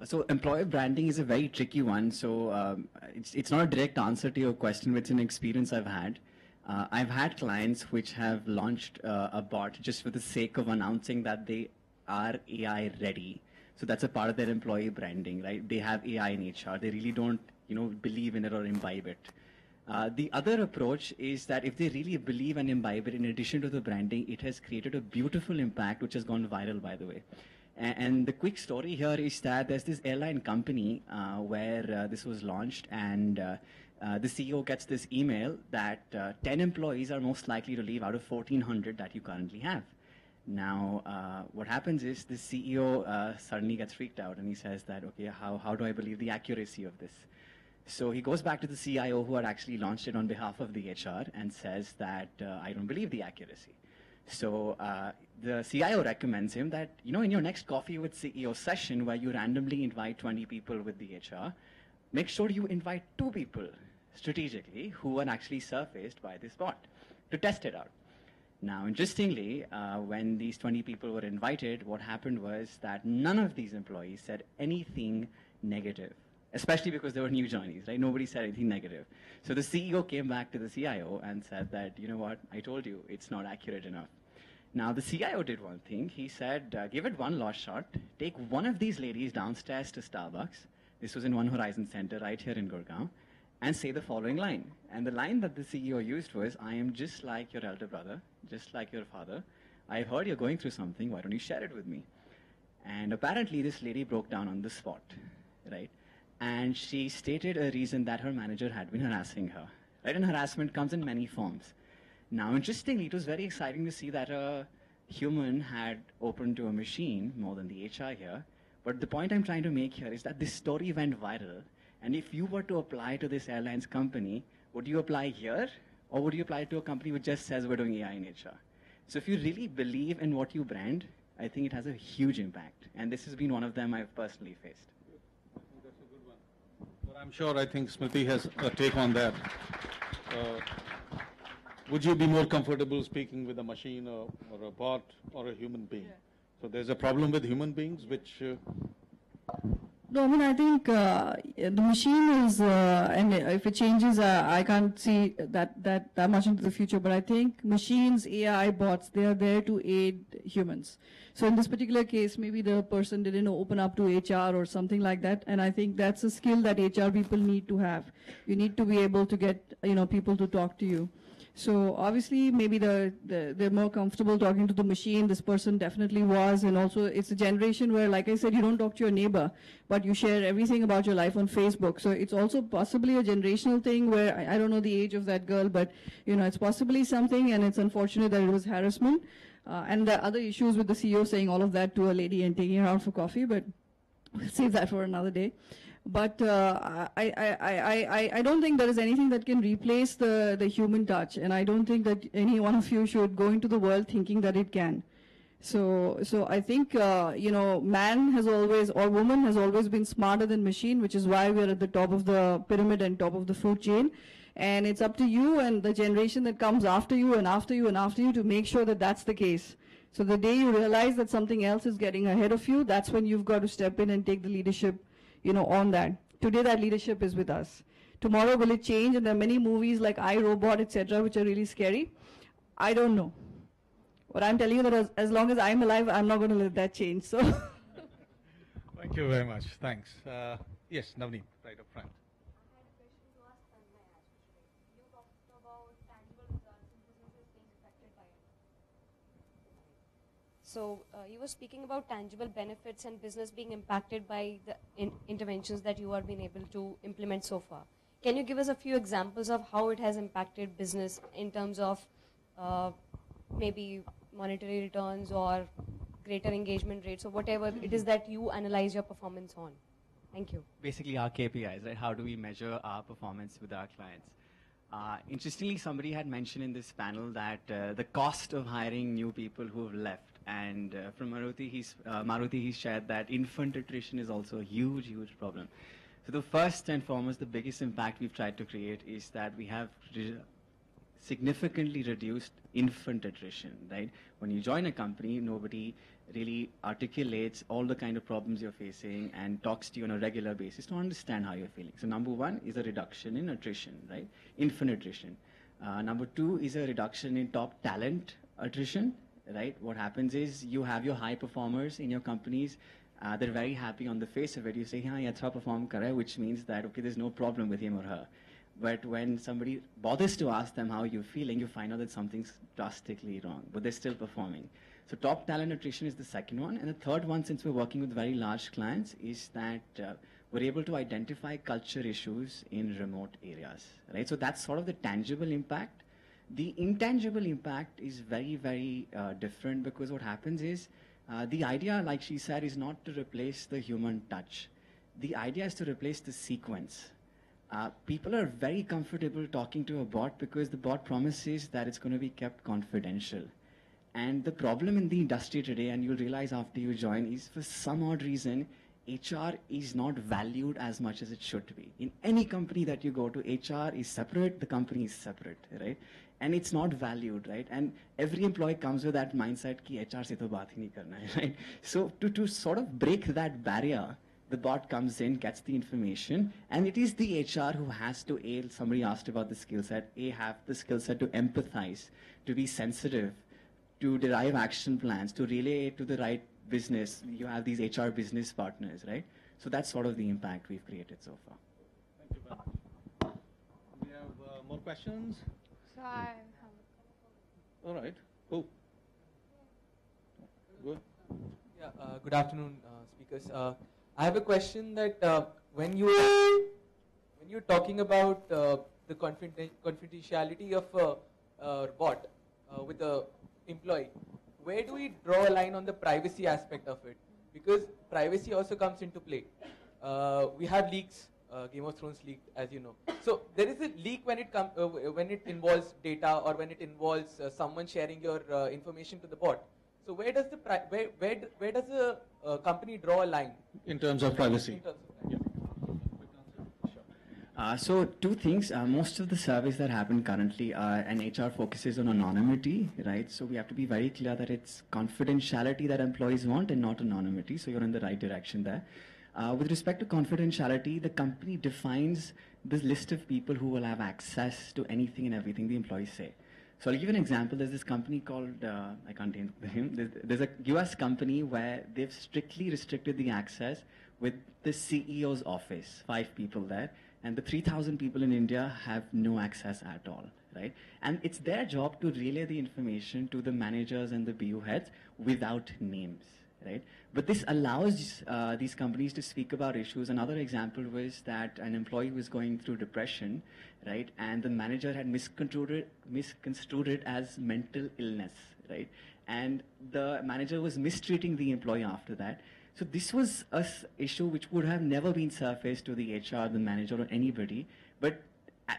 So employer branding is a very tricky one. So it's not a direct answer to your question, but it's an experience I've had. I've had clients which have launched a bot just for the sake of announcing that they are AI ready. So that's a part of their employee branding, right? They have AI in HR. They really don't, believe in it or imbibe it. The other approach is that if they really believe and imbibe it, in addition to the branding, it has created a beautiful impact, which has gone viral, by the way. And the quick story here is that there's this airline company where this was launched, and the CEO gets this email that 10 employees are most likely to leave out of 1,400 that you currently have. Now, what happens is the CEO suddenly gets freaked out, and he says that, okay, how do I believe the accuracy of this? So he goes back to the CIO who had actually launched it on behalf of the HR and says that I don't believe the accuracy. So the CIO recommends him that, in your next coffee with CEO session where you randomly invite 20 people with the HR, make sure you invite 2 people strategically who are actually surfaced by this bot to test it out. Now, interestingly, when these 20 people were invited, what happened was that none of these employees said anything negative, especially because they were new joinees, right? Nobody said anything negative. So the CEO came back to the CIO and said that, you know what, I told you, it's not accurate enough. Now, the CIO did one thing. He said, give it one last shot. Take one of these ladies downstairs to Starbucks. This was in One Horizon Center right here in Gurgaon. And say the following line. And the line that the CEO used was, I am just like your elder brother, just like your father. I've heard you're going through something. Why don't you share it with me? And apparently this lady broke down on the spot, right? And she stated a reason that her manager had been harassing her, right? And harassment comes in many forms. Now, interestingly, it was very exciting to see that a human had opened to a machine more than the HR here. But the point I'm trying to make here is that this story went viral. And if you were to apply to this airlines company, would you apply here? Or would you apply to a company which just says we're doing AI in HR? So if you really believe in what you brand, I think it has a huge impact. And this has been one of them I've personally faced. I think that's a good one. But I'm sure, I think Smriti has a take on that. Would you be more comfortable speaking with a machine or a bot or a human being? Yeah. So there's a problem with human beings, which... No, I mean, I think the machine is, and if it changes, I can't see that much into the future, but I think machines, AI, bots, they are there to aid humans. So in this particular case, maybe the person didn't open up to HR or something like that, and I think that's a skill that HR people need to have. You need to be able to get, people to talk to you. So obviously, maybe they're more comfortable talking to the machine. This person definitely was, and also it's a generation where, like I said, you don't talk to your neighbor, but you share everything about your life on Facebook. So it's also possibly a generational thing where, I don't know the age of that girl, but it's possibly something, and it's unfortunate that it was harassment. And the other issues with the CEO saying all of that to a lady and taking her out for coffee, but we'll save that for another day. But I don't think there is anything that can replace the human touch, and I don't think that any one of you should go into the world thinking that it can. So I think man has always, or woman has always been smarter than machine, which is why we're at the top of the pyramid and top of the food chain. And it's up to you and the generation that comes after you and after you and after you to make sure that that's the case. So the day you realize that something else is getting ahead of you, that's when you've got to step in and take the leadership on that. Today that leadership is with us. Tomorrow will it change? And there are many movies like I, Robot, etc., which are really scary. I don't know. But I'm telling you that as long as I'm alive, I'm not going to let that change. So. Thank you very much. Thanks. Yes, Navneet, right up front. So you were speaking about tangible benefits and business being impacted by the interventions that you have been able to implement so far. Can you give us a few examples of how it has impacted business in terms of maybe monetary returns or greater engagement rates or whatever it is that you analyze your performance on? Thank you. Basically our KPIs, right? How do we measure our performance with our clients? Interestingly, somebody had mentioned in this panel that the cost of hiring new people who have left, and from Maruti, he's shared that infant attrition is also a huge, huge problem. So the first and foremost, the biggest impact we've tried to create is that we have significantly reduced infant attrition, right? When you join a company, nobody really articulates all the kind of problems you're facing and talks to you on a regular basis to understand how you're feeling. So number one is a reduction in attrition, right? Infant attrition. Number two is a reduction in top talent attrition, right? What happens is you have your high performers in your companies. They're very happy on the face of it. You say, "Haan, ye acha perform kar hai," which means that, okay, there's no problem with him or her. But when somebody bothers to ask them how you're feeling, you find out that something's drastically wrong, but they're still performing. So top talent attrition is the second one. And the third one, since we're working with very large clients, is that we're able to identify culture issues in remote areas, right? So that's sort of the tangible impact. The intangible impact is very, very different, because what happens is the idea, like she said, is not to replace the human touch. The idea is to replace the sequence. People are very comfortable talking to a bot because the bot promises that it's going to be kept confidential. And the problem in the industry today, and you'll realize after you join, is for some odd reason, HR is not valued as much as it should be. In any company that you go to, HR is separate, the company is separate, right? And it's not valued, right? And every employee comes with that mindset ki HR se to baat hi nahi karna hai, right? So to sort of break that barrier, the bot comes in, gets the information, and it is the HR who has to, somebody asked about the skill set, have the skill set to empathize, to be sensitive, to derive action plans, to relay to the right business. You have these HR business partners, right? So that's sort of the impact we've created so far. Thank you very much. We have more questions? So I have. All right. Oh. Good. Yeah, good afternoon, speakers. I have a question that when you're talking about the confidentiality of a bot with a employee, where do we draw a line on the privacy aspect of it? Because privacy also comes into play. We have leaks, Game of Thrones leaked, as you know. So there is a leak when it involves data, or when it involves someone sharing your information to the bot. So where does the company draw a line in terms of privacy? So two things. Most of the surveys that happen currently and HR focuses on anonymity, right? So we have to be very clear that it's confidentiality that employees want and not anonymity. So you're in the right direction there. With respect to confidentiality, the company defines this list of people who will have access to anything and everything the employees say. So I'll give you an example. There's this company called, I can't name the name. There's a US company where they've strictly restricted the access with the CEO's office, 5 people there. And the 3,000 people in India have no access at all, right? And it's their job to relay the information to the managers and the BU heads without names, right? But this allows these companies to speak about issues. Another example was that an employee was going through depression, right? And the manager had misconstrued it as mental illness, right? And the manager was mistreating the employee after that. So this was an issue which would have never been surfaced to the HR, the manager, or anybody, but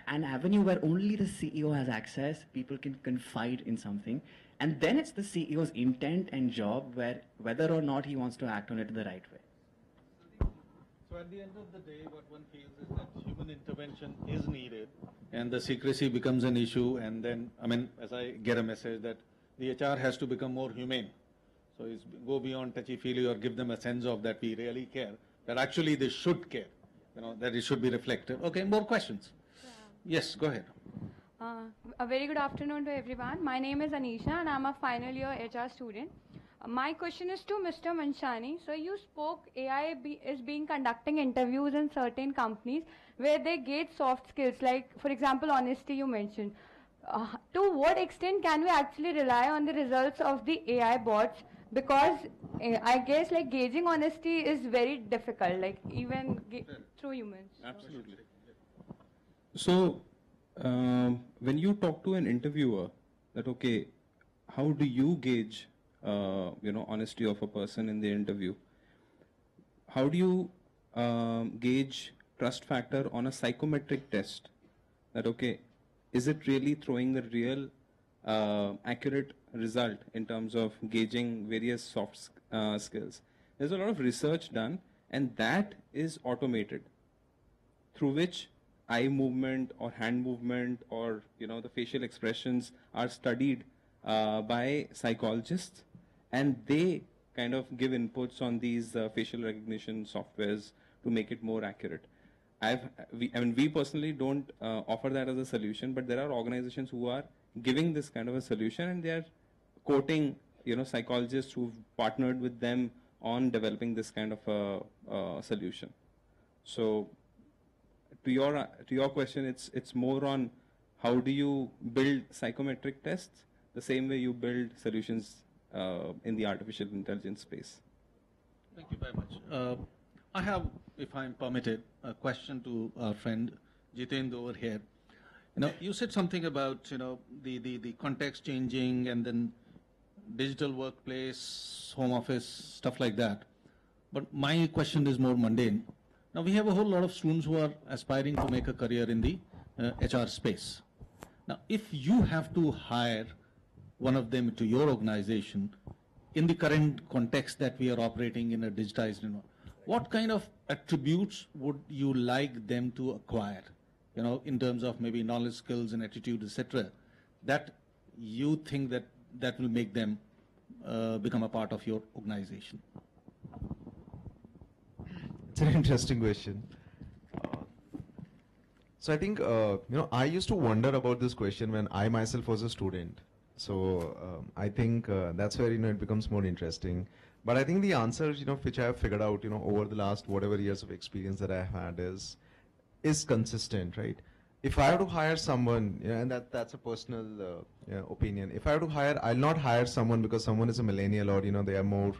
an avenue where only the CEO has access, people can confide in something, and then it's the CEO's intent and job whether or not he wants to act on it the right way. So at the end of the day, what one feels is that human intervention is needed, and the secrecy becomes an issue, and then, I mean, as I get a message that the HR has to become more humane. So it's go beyond touchy-feely or give them a sense of that we really care, that actually they should care, that it should be reflective. Okay, more questions? Yes, go ahead. A very good afternoon to everyone. My name is Anisha and I'm a final year HR student. My question is to Mr. Manshani. So you spoke AI is being conducting interviews in certain companies where they gauge soft skills, like for example honesty you mentioned. To what extent can we actually rely on the results of the AI bots because I guess like gauging honesty is very difficult, like even through humans. Absolutely. So, when you talk to an interviewer, that okay, how do you gauge, honesty of a person in the interview? How do you gauge trust factor on a psychometric test? That okay, is it really throwing the real accurate result in terms of gauging various soft skills? There's a lot of research done, and that is automated, through which eye movement or hand movement or the facial expressions are studied by psychologists, and they kind of give inputs on these facial recognition softwares to make it more accurate. We personally don't offer that as a solution, but there are organizations who are giving this kind of a solution, and they are quoting psychologists who've partnered with them on developing this kind of a solution. So to your question, it's more on how do you build psychometric tests the same way you build solutions in the artificial intelligence space. Thank you very much. I have, if I'm permitted, a question to our friend Jitendra over here. You said something about the context changing and then digital workplace, home office, stuff like that. But my question is more mundane. Now we have a whole lot of students who are aspiring to make a career in the HR space. Now, if you have to hire one of them to your organization in the current context that we are operating in a digitized environment, what kind of attributes would you like them to acquire, in terms of maybe knowledge, skills, and attitude, etc., that you think that will make them become a part of your organization? It's an interesting question. So I think, I used to wonder about this question when I myself was a student. So I think that's where, it becomes more interesting. But I think the answer, which I have figured out, over the last whatever years of experience that I have had is consistent, right? If I have to hire someone, and that's a personal opinion. If I have to hire, I'll not hire someone because someone is a millennial or, they are more,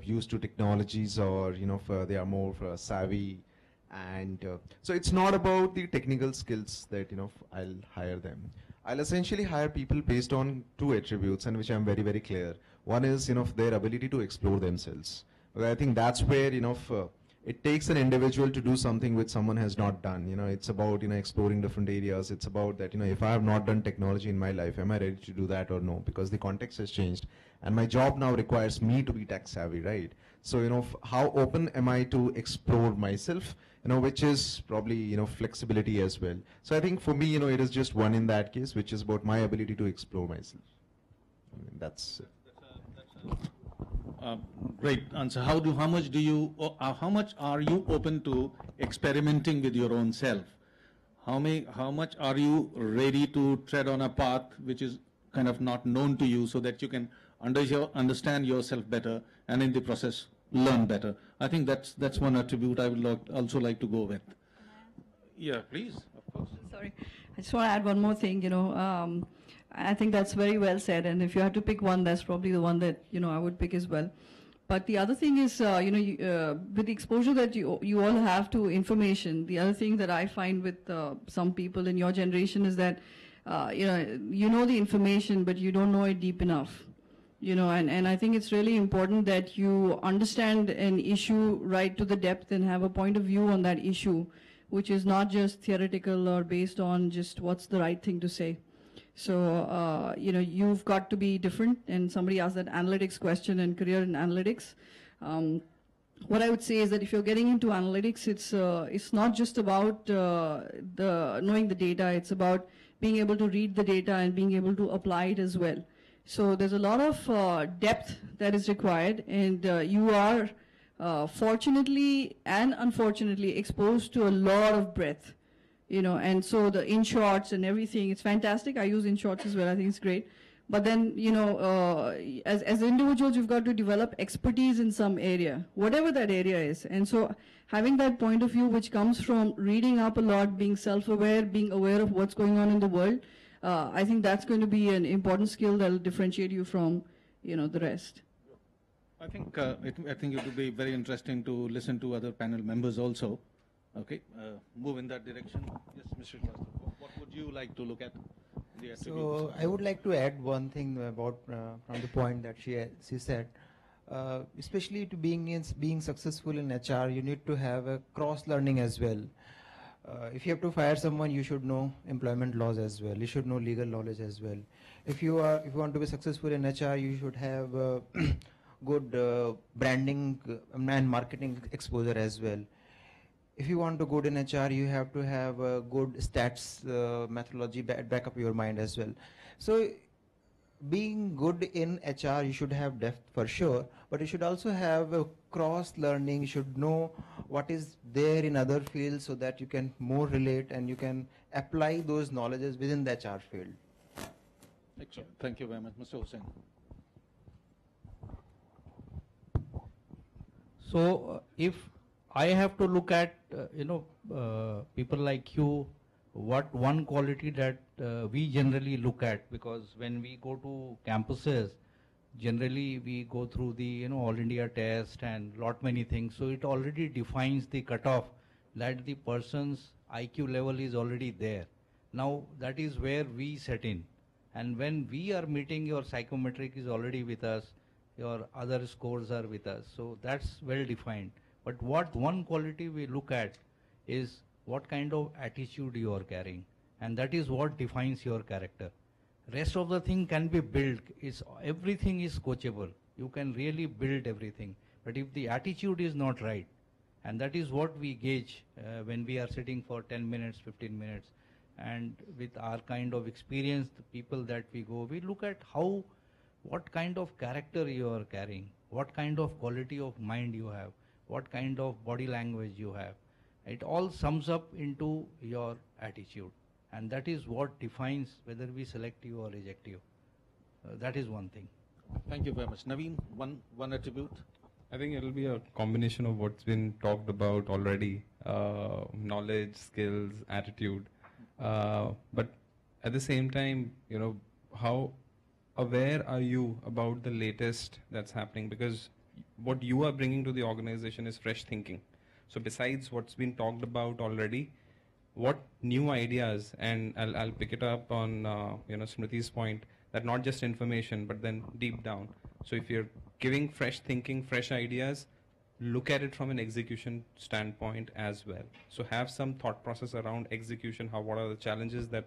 used to technologies or, they are more savvy. And so it's not about the technical skills that, I'll hire them. I'll essentially hire people based on two attributes, and which I'm very, very clear. One is, their ability to explore themselves. Okay, I think that's where, it takes an individual to do something which someone has not done. It's about, exploring different areas. It's about that, if I have not done technology in my life, am I ready to do that or no? Because the context has changed, and my job now requires me to be tech savvy, right? So, how open am I to explore myself? Which is probably, flexibility as well. So I think for me, it is just one in that case, which is about my ability to explore myself. I mean, that's it. Great answer. How much are you open to experimenting with your own self? How much are you ready to tread on a path which is kind of not known to you, so that you can understand yourself better, and in the process learn better? I think that's one attribute I would also like to go with. Yeah, please, of course. Sorry, I just want to add one more thing. I think that's very well said, and if you had to pick one, that's probably the one that I would pick as well. But the other thing is, with the exposure that you all have to information, the other thing that I find with some people in your generation is that you know the information, but you don't know it deep enough. And I think it's really important that you understand an issue right to the depth and have a point of view on that issue, which is not just theoretical or based on just what's the right thing to say. So, you've got to be different. And somebody asked that analytics question and career in analytics. What I would say is that if you're getting into analytics, it's not just about knowing the data. It's about being able to read the data and being able to apply it as well. So there's a lot of depth that is required, and you are fortunately and unfortunately exposed to a lot of breadth. And so the InShots and everything, it's fantastic. I use InShots as well. I think it's great. But then, as individuals, you've got to develop expertise in some area, whatever that area is. And so having that point of view, which comes from reading up a lot, being self-aware, being aware of what's going on in the world, I think that's going to be an important skill that will differentiate you from, the rest. I think it would be very interesting to listen to other panel members also. Okay, move in that direction. Yes, Mr. Shrivastava, what would you like to look at? The attributes? So I would like to add one thing about from the point that she said. Especially to being successful in HR, you need to have a cross learning as well. If you have to fire someone, you should know employment laws as well. You should know legal knowledge as well. If you want to be successful in HR, you should have good branding and marketing exposure as well. If you want to go in HR, you have to have good stats methodology back up your mind as well. So being good in HR, you should have depth for sure, but you should also have a cross learning. You should know what is there in other fields so that you can more relate and you can apply those knowledges within the HR field. Excellent. Thank you very much. Mr. Hussain. So if I have to look at, people like you, what one quality that we generally look at, because when we go to campuses, generally we go through the All India test and lot many things. So it already defines the cutoff that the person's IQ level is already there. Now that is where we set in. And when we are meeting, your psychometric is already with us, your other scores are with us. So that's well defined. But what one quality we look at is what kind of attitude you are carrying, and that is what defines your character. Rest of the thing can be built. Everything is coachable. You can really build everything. But if the attitude is not right, and that is what we gauge when we are sitting for 10 minutes, 15 minutes, and with our kind of experience, the people that we go, we look at what kind of character you are carrying, what kind of quality of mind you have, what kind of body language you have. It all sums up into your attitude, and that is what defines whether we select you or reject you. That is one thing. Thank you very much. Naveen, one attribute? I think it'll be a combination of what's been talked about already, knowledge, skills, attitude. But at the same time, how aware are you about the latest that's happening? Because what you are bringing to the organization is fresh thinking. So besides what's been talked about already, what new ideas, and I'll pick it up on Smriti's point, that not just information, but then deep down. So if you're giving fresh thinking, fresh ideas, look at it from an execution standpoint as well. So have some thought process around execution, what are the challenges that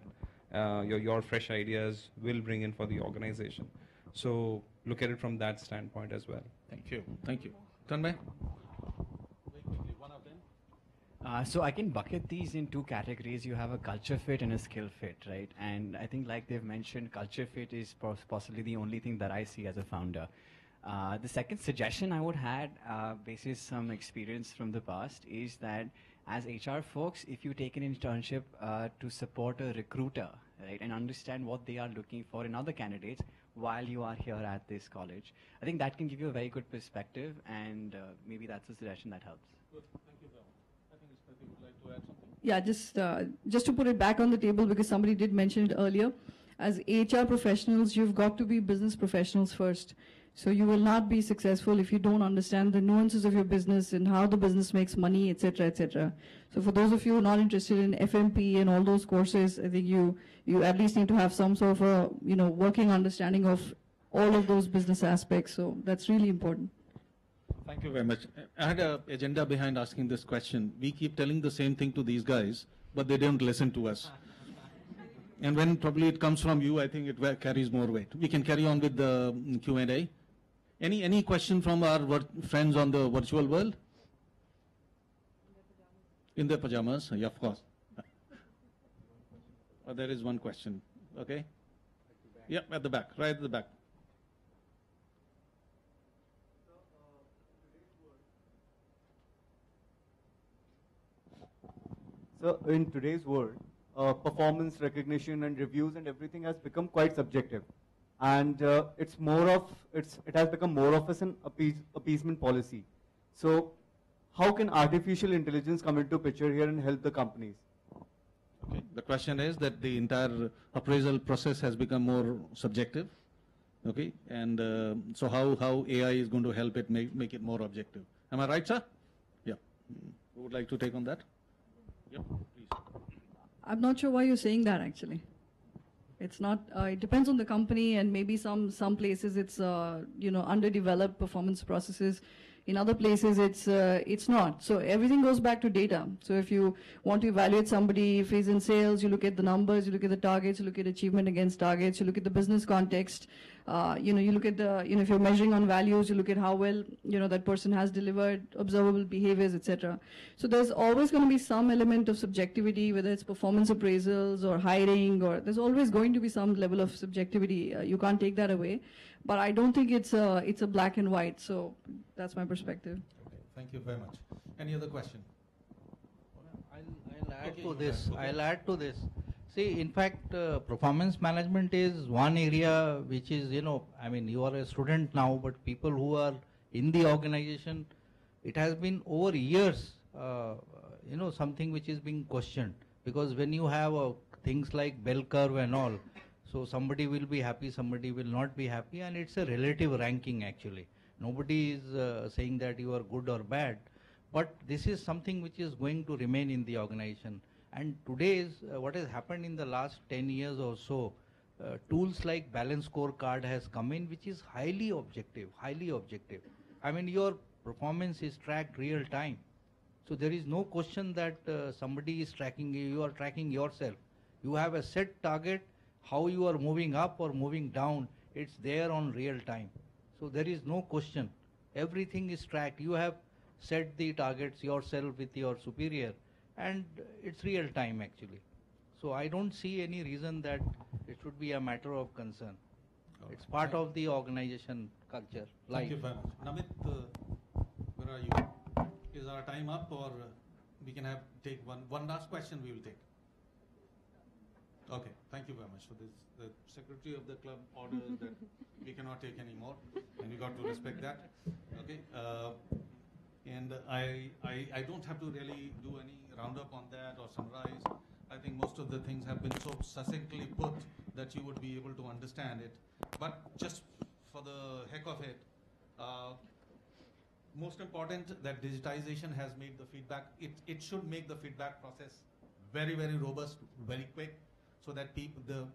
your fresh ideas will bring in for the organization. So look at it from that standpoint as well. Thank you. Thank you. Tanmay? So I can bucket these in two categories. You have a culture fit and a skill fit, right? And I think like they've mentioned, culture fit is possibly the only thing that I see as a founder. The second suggestion I would have, based on some experience from the past, is that as HR folks, if you take an internship to support a recruiter, right, and understand what they are looking for in other candidates while you are here at this college, I think that can give you a very good perspective, and maybe that's a suggestion that helps. Good. Thank you, Bill. I think Smriti would like to add something. Yeah, just to put it back on the table, because somebody did mention it earlier, as HR professionals, you've got to be business professionals first. So you will not be successful if you don't understand the nuances of your business and how the business makes money, etc., etc. So for those of you who are not interested in FMP and all those courses, I think you at least need to have some sort of a working understanding of all of those business aspects. So that's really important. Thank you very much. I had an agenda behind asking this question. We keep telling the same thing to these guys, but they don't listen to us. And when probably it comes from you, I think it carries more weight. We can carry on with the Q&A. Any question from our friends on the virtual world? In their pajamas? Yeah, of course. There is one question. Okay. Yeah, at the back, right at the back. So in today's world, performance recognition and reviews and everything has become quite subjective. And it has become more of an appeasement policy. So how can artificial intelligence come into picture here and help the companies? Okay. The question is that the entire appraisal process has become more subjective. Okay, and so how AI is going to help it make it more objective. Am I right, sir? Yeah. Who would like to take on that? Yep, please. I'm not sure why you're saying that actually. It's not, it depends on the company, and maybe some places it's, underdeveloped performance processes. In other places it's not. So everything goes back to data. So if you want to evaluate somebody, if he's in sales, you look at the numbers, you look at the targets, you look at achievement against targets, you look at the business context, you look at the, if you're measuring on values, you look at how well, that person has delivered, observable behaviors, etc. So there's always going to be some element of subjectivity, whether it's performance appraisals or hiring, or there's always going to be some level of subjectivity. You can't take that away. But I don't think it's a black and white. So that's my perspective. Okay, thank you very much. Any other question? I'll add to this. Okay. I'll add to this. See, in fact, performance management is one area which is, you are a student now, but people who are in the organization, it has been over years, something which is being questioned. Because when you have things like bell curve and all, so somebody will be happy, somebody will not be happy, and it's a relative ranking actually. Nobody is saying that you are good or bad, but this is something which is going to remain in the organization. And today's, what has happened in the last 10 years or so, tools like balance scorecard has come in, which is highly objective, highly objective. I mean, your performance is tracked real time. So there is no question that somebody is tracking you, you are tracking yourself. You have a set target, how you are moving up or moving down, it's there on real time. So there is no question. Everything is tracked. You have set the targets yourself with your superior, and it's real time actually. So I don't see any reason that it should be a matter of concern. Okay. It's part of the organization culture. Thank you very much. Namit, where are you? Is our time up, or we can take one last question we will take? Okay, thank you very much for this. The secretary of the club orders that we cannot take any more, and we got to respect that. Okay, and I don't have to really do any roundup on that or summarize. I think most of the things have been so succinctly put that you would be able to understand it. But just for the heck of it, most important that digitization has made the feedback, it should make the feedback process very, very robust, very quick, so that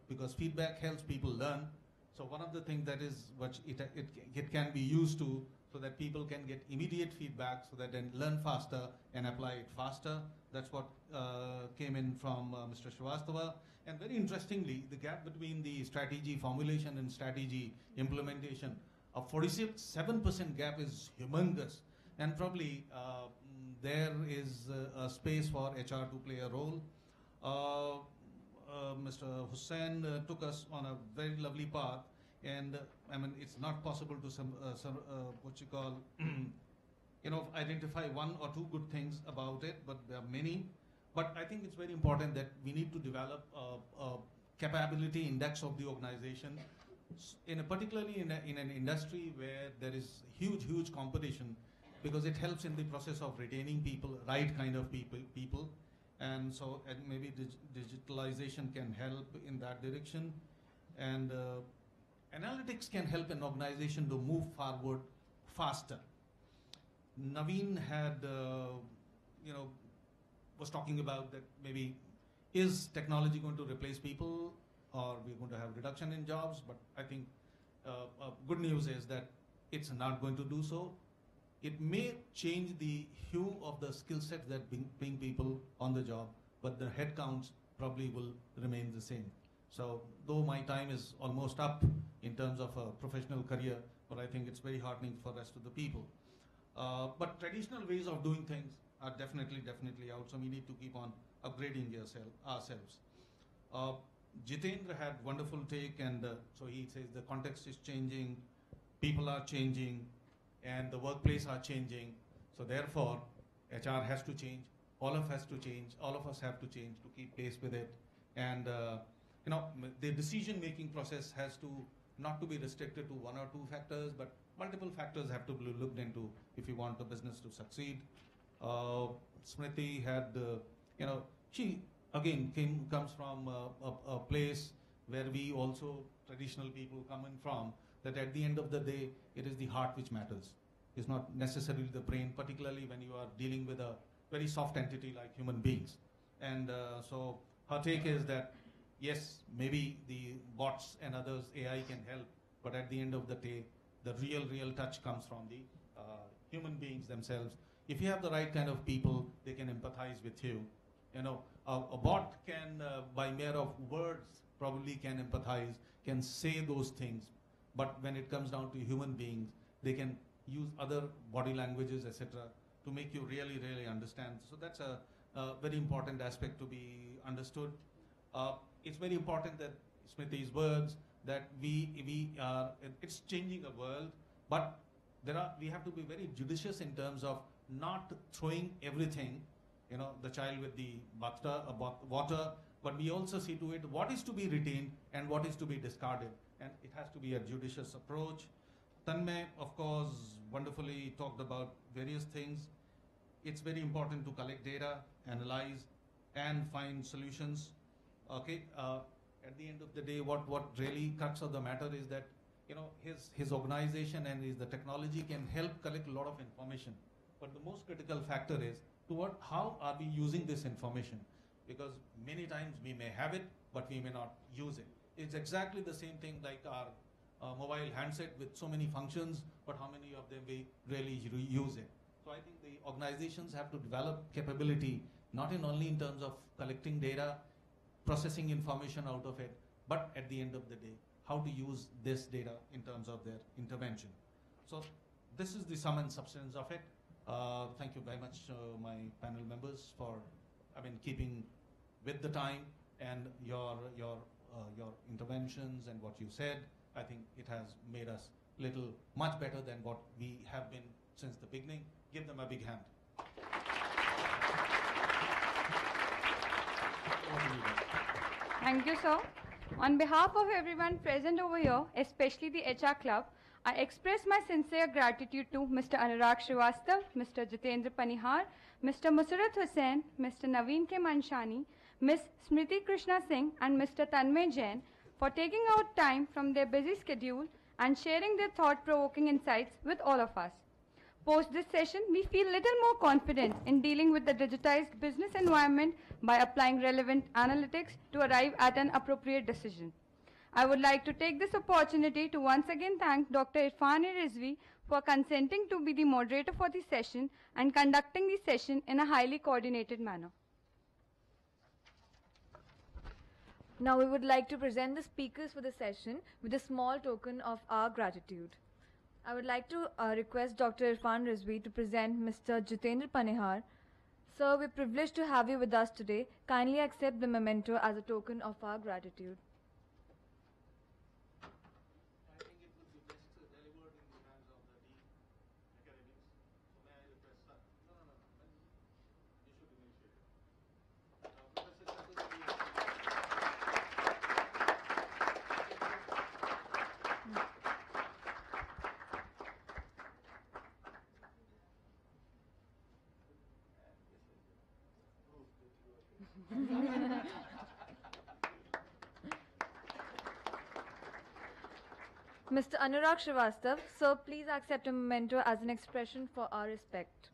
because feedback helps people learn. So one of the things that is what it can be used to, so that people can get immediate feedback, so that they learn faster and apply it faster. That's what came in from Mr. Srivastava. And very interestingly, the gap between the strategy formulation and strategy implementation, a 47% gap is humongous. And probably there is a space for HR to play a role. Mr. Hussain took us on a very lovely path, and I mean, it's not possible to identify one or two good things about it, but there are many. But I think it's very important that we need to develop a capability index of the organization, particularly in an industry where there is huge competition, because it helps in the process of retaining people, right kind of people. And so maybe digitalization can help in that direction. And analytics can help an organization to move forward faster. Naveen had, was talking about that maybe is technology going to replace people, or we're going to have reduction in jobs? But I think good news is that it's not going to do so. It may change the hue of the skill sets that bring people on the job, but the headcounts probably will remain the same. So though my time is almost up in terms of a professional career, but I think it's very heartening for the rest of the people. But traditional ways of doing things are definitely out, so we need to keep on upgrading ourselves. Jitendra had wonderful take, and so he says the context is changing, people are changing, and the workplace are changing. So therefore, HR has to change. All of us have to change to keep pace with it. And the decision-making process has to not to be restricted to one or two factors, but multiple factors have to be looked into if you want the business to succeed. Smriti had, she again comes from a place where we also, traditional people coming from, that at the end of the day, it is the heart which matters. It's not necessarily the brain, particularly when you are dealing with a very soft entity like human beings. And so her take is that, yes, maybe the bots and others, AI can help, but at the end of the day, the real touch comes from the human beings themselves. If you have the right kind of people, they can empathize with you. You know, a bot can, by mere of words, probably can empathize, can say those things, but when it comes down to human beings, they can use other body languages, etc., to make you really understand. So that's a very important aspect to be understood. It's very important that Smriti's words, that it's changing a world, but we have to be very judicious in terms of not throwing everything, you know, the child with the water, but we also see to it what is to be retained and what is to be discarded, and it has to be a judicious approach. Tanmay, of course, wonderfully talked about various things. It's very important to collect data, analyze, and find solutions. Okay, at the end of the day, what really crux of the matter is that, you know, his organization and the technology can help collect a lot of information. But the most critical factor is how are we using this information? Because many times we may have it, but we may not use it. It's exactly the same thing like our mobile handset with so many functions, but how many of them we really use it? So I think the organizations have to develop capability, not only in terms of collecting data, processing information out of it, but at the end of the day, how to use this data in terms of their intervention. So this is the sum and substance of it. Thank you very much, my panel members, for keeping with the time, and your interventions and what you said. I think it has made us much better than what we have been since the beginning. Give them a big hand. Thank you, sir. On behalf of everyone present over here, especially the HR Club, I express my sincere gratitude to Mr. Anurag Srivastav, Mr. Jitendra Panihar, Mr. Musrat Hussain, Mr. Naveen K. Manshani, Ms. Smriti Krishna Singh, and Mr. Tanmay Jain for taking out time from their busy schedule and sharing their thought-provoking insights with all of us. Post this session, we feel little more confident in dealing with the digitized business environment by applying relevant analytics to arrive at an appropriate decision. I would like to take this opportunity to once again thank Dr. Irfan Rizvi for consenting to be the moderator for the session and conducting the session in a highly coordinated manner. Now we would like to present the speakers for the session with a small token of our gratitude. I would like to request Dr. Irfan Rizvi to present Mr. Jitendra Panihar. Sir, we're privileged to have you with us today. Kindly accept the memento as a token of our gratitude. Mr. Anurag Srivastav, sir, please accept a memento as an expression for our respect.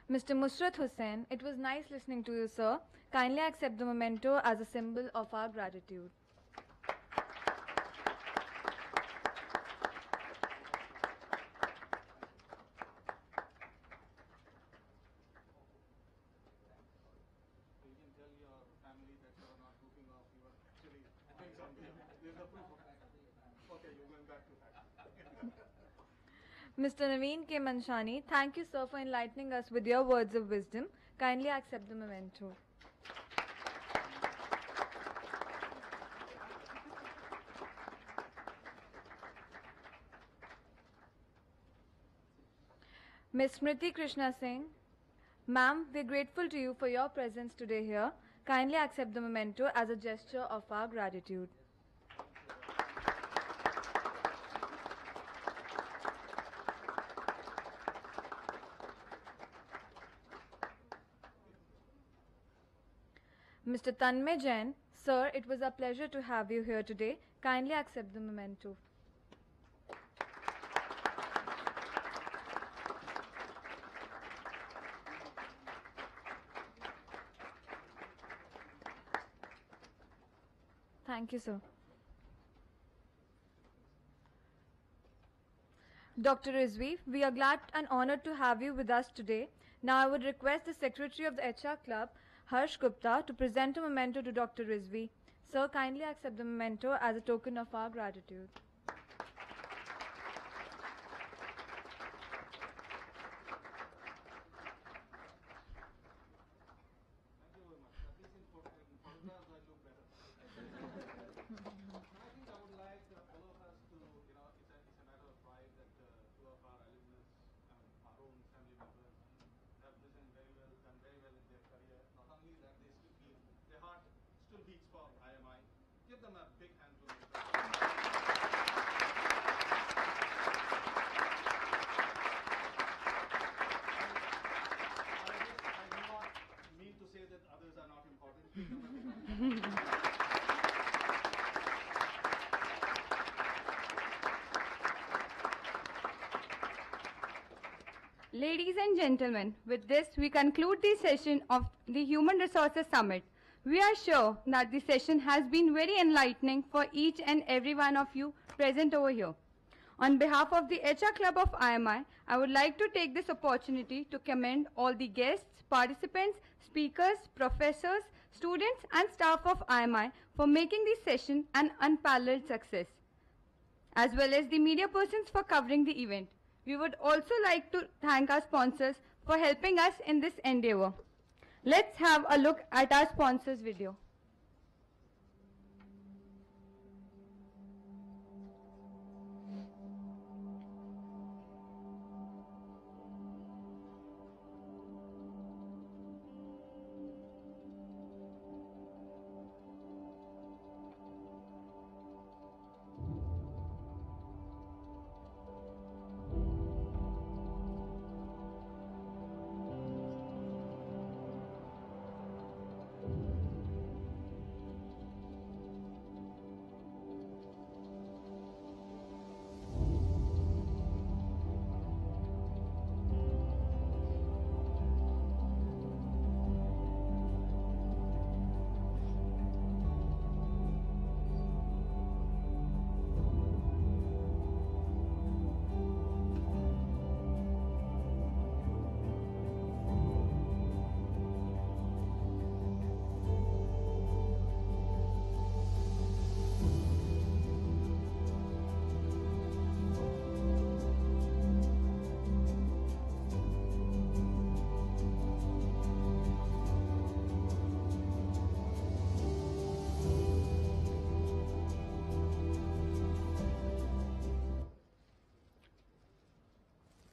Mr. Musrat Hussain, it was nice listening to you, sir. Kindly accept the memento as a symbol of our gratitude. Mr. Naveen K. Manshani, thank you, sir, for enlightening us with your words of wisdom. Kindly accept the memento. Ms. Smriti Krishna Singh, ma'am, we're grateful to you for your presence today here. Kindly accept the memento as a gesture of our gratitude. Mr. Tanmay Jain, sir, it was a pleasure to have you here today. Kindly accept the memento. Thank you, sir. Dr. Rizvi, we are glad and honored to have you with us today. Now I would request the Secretary of the HR Club, Harsh Gupta, to present a memento to Dr. Rizvi. Sir, kindly accept the memento as a token of our gratitude. Give them a big hand, please. I do not mean to say that others are not important. Give them a big hand. Ladies and gentlemen, with this we conclude the session of the Human Resources Summit. We are sure that the session has been very enlightening for each and every one of you present over here. On behalf of the HR Club of IMI, I would like to take this opportunity to commend all the guests, participants, speakers, professors, students and staff of IMI for making this session an unparalleled success, as well as the media persons for covering the event. We would also like to thank our sponsors for helping us in this endeavor. Let's have a look at our sponsors video.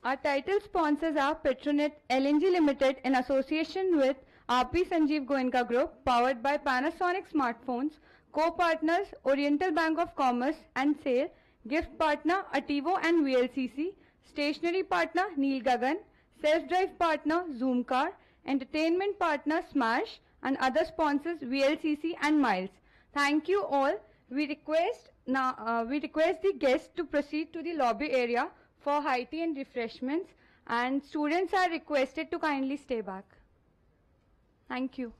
Our title sponsors are Petronet LNG Limited in association with RP Sanjeev Goenka Group, powered by Panasonic Smartphones, co-partners Oriental Bank of Commerce and SAIL, gift partner Ativo and VLCC, stationery partner Neil Gagan, self-drive partner Zoomcar, entertainment partner Smash, and other sponsors VLCC and Miles. Thank you all. We request the guests to proceed to the lobby area for high tea and refreshments, and students are requested to kindly stay back. Thank you.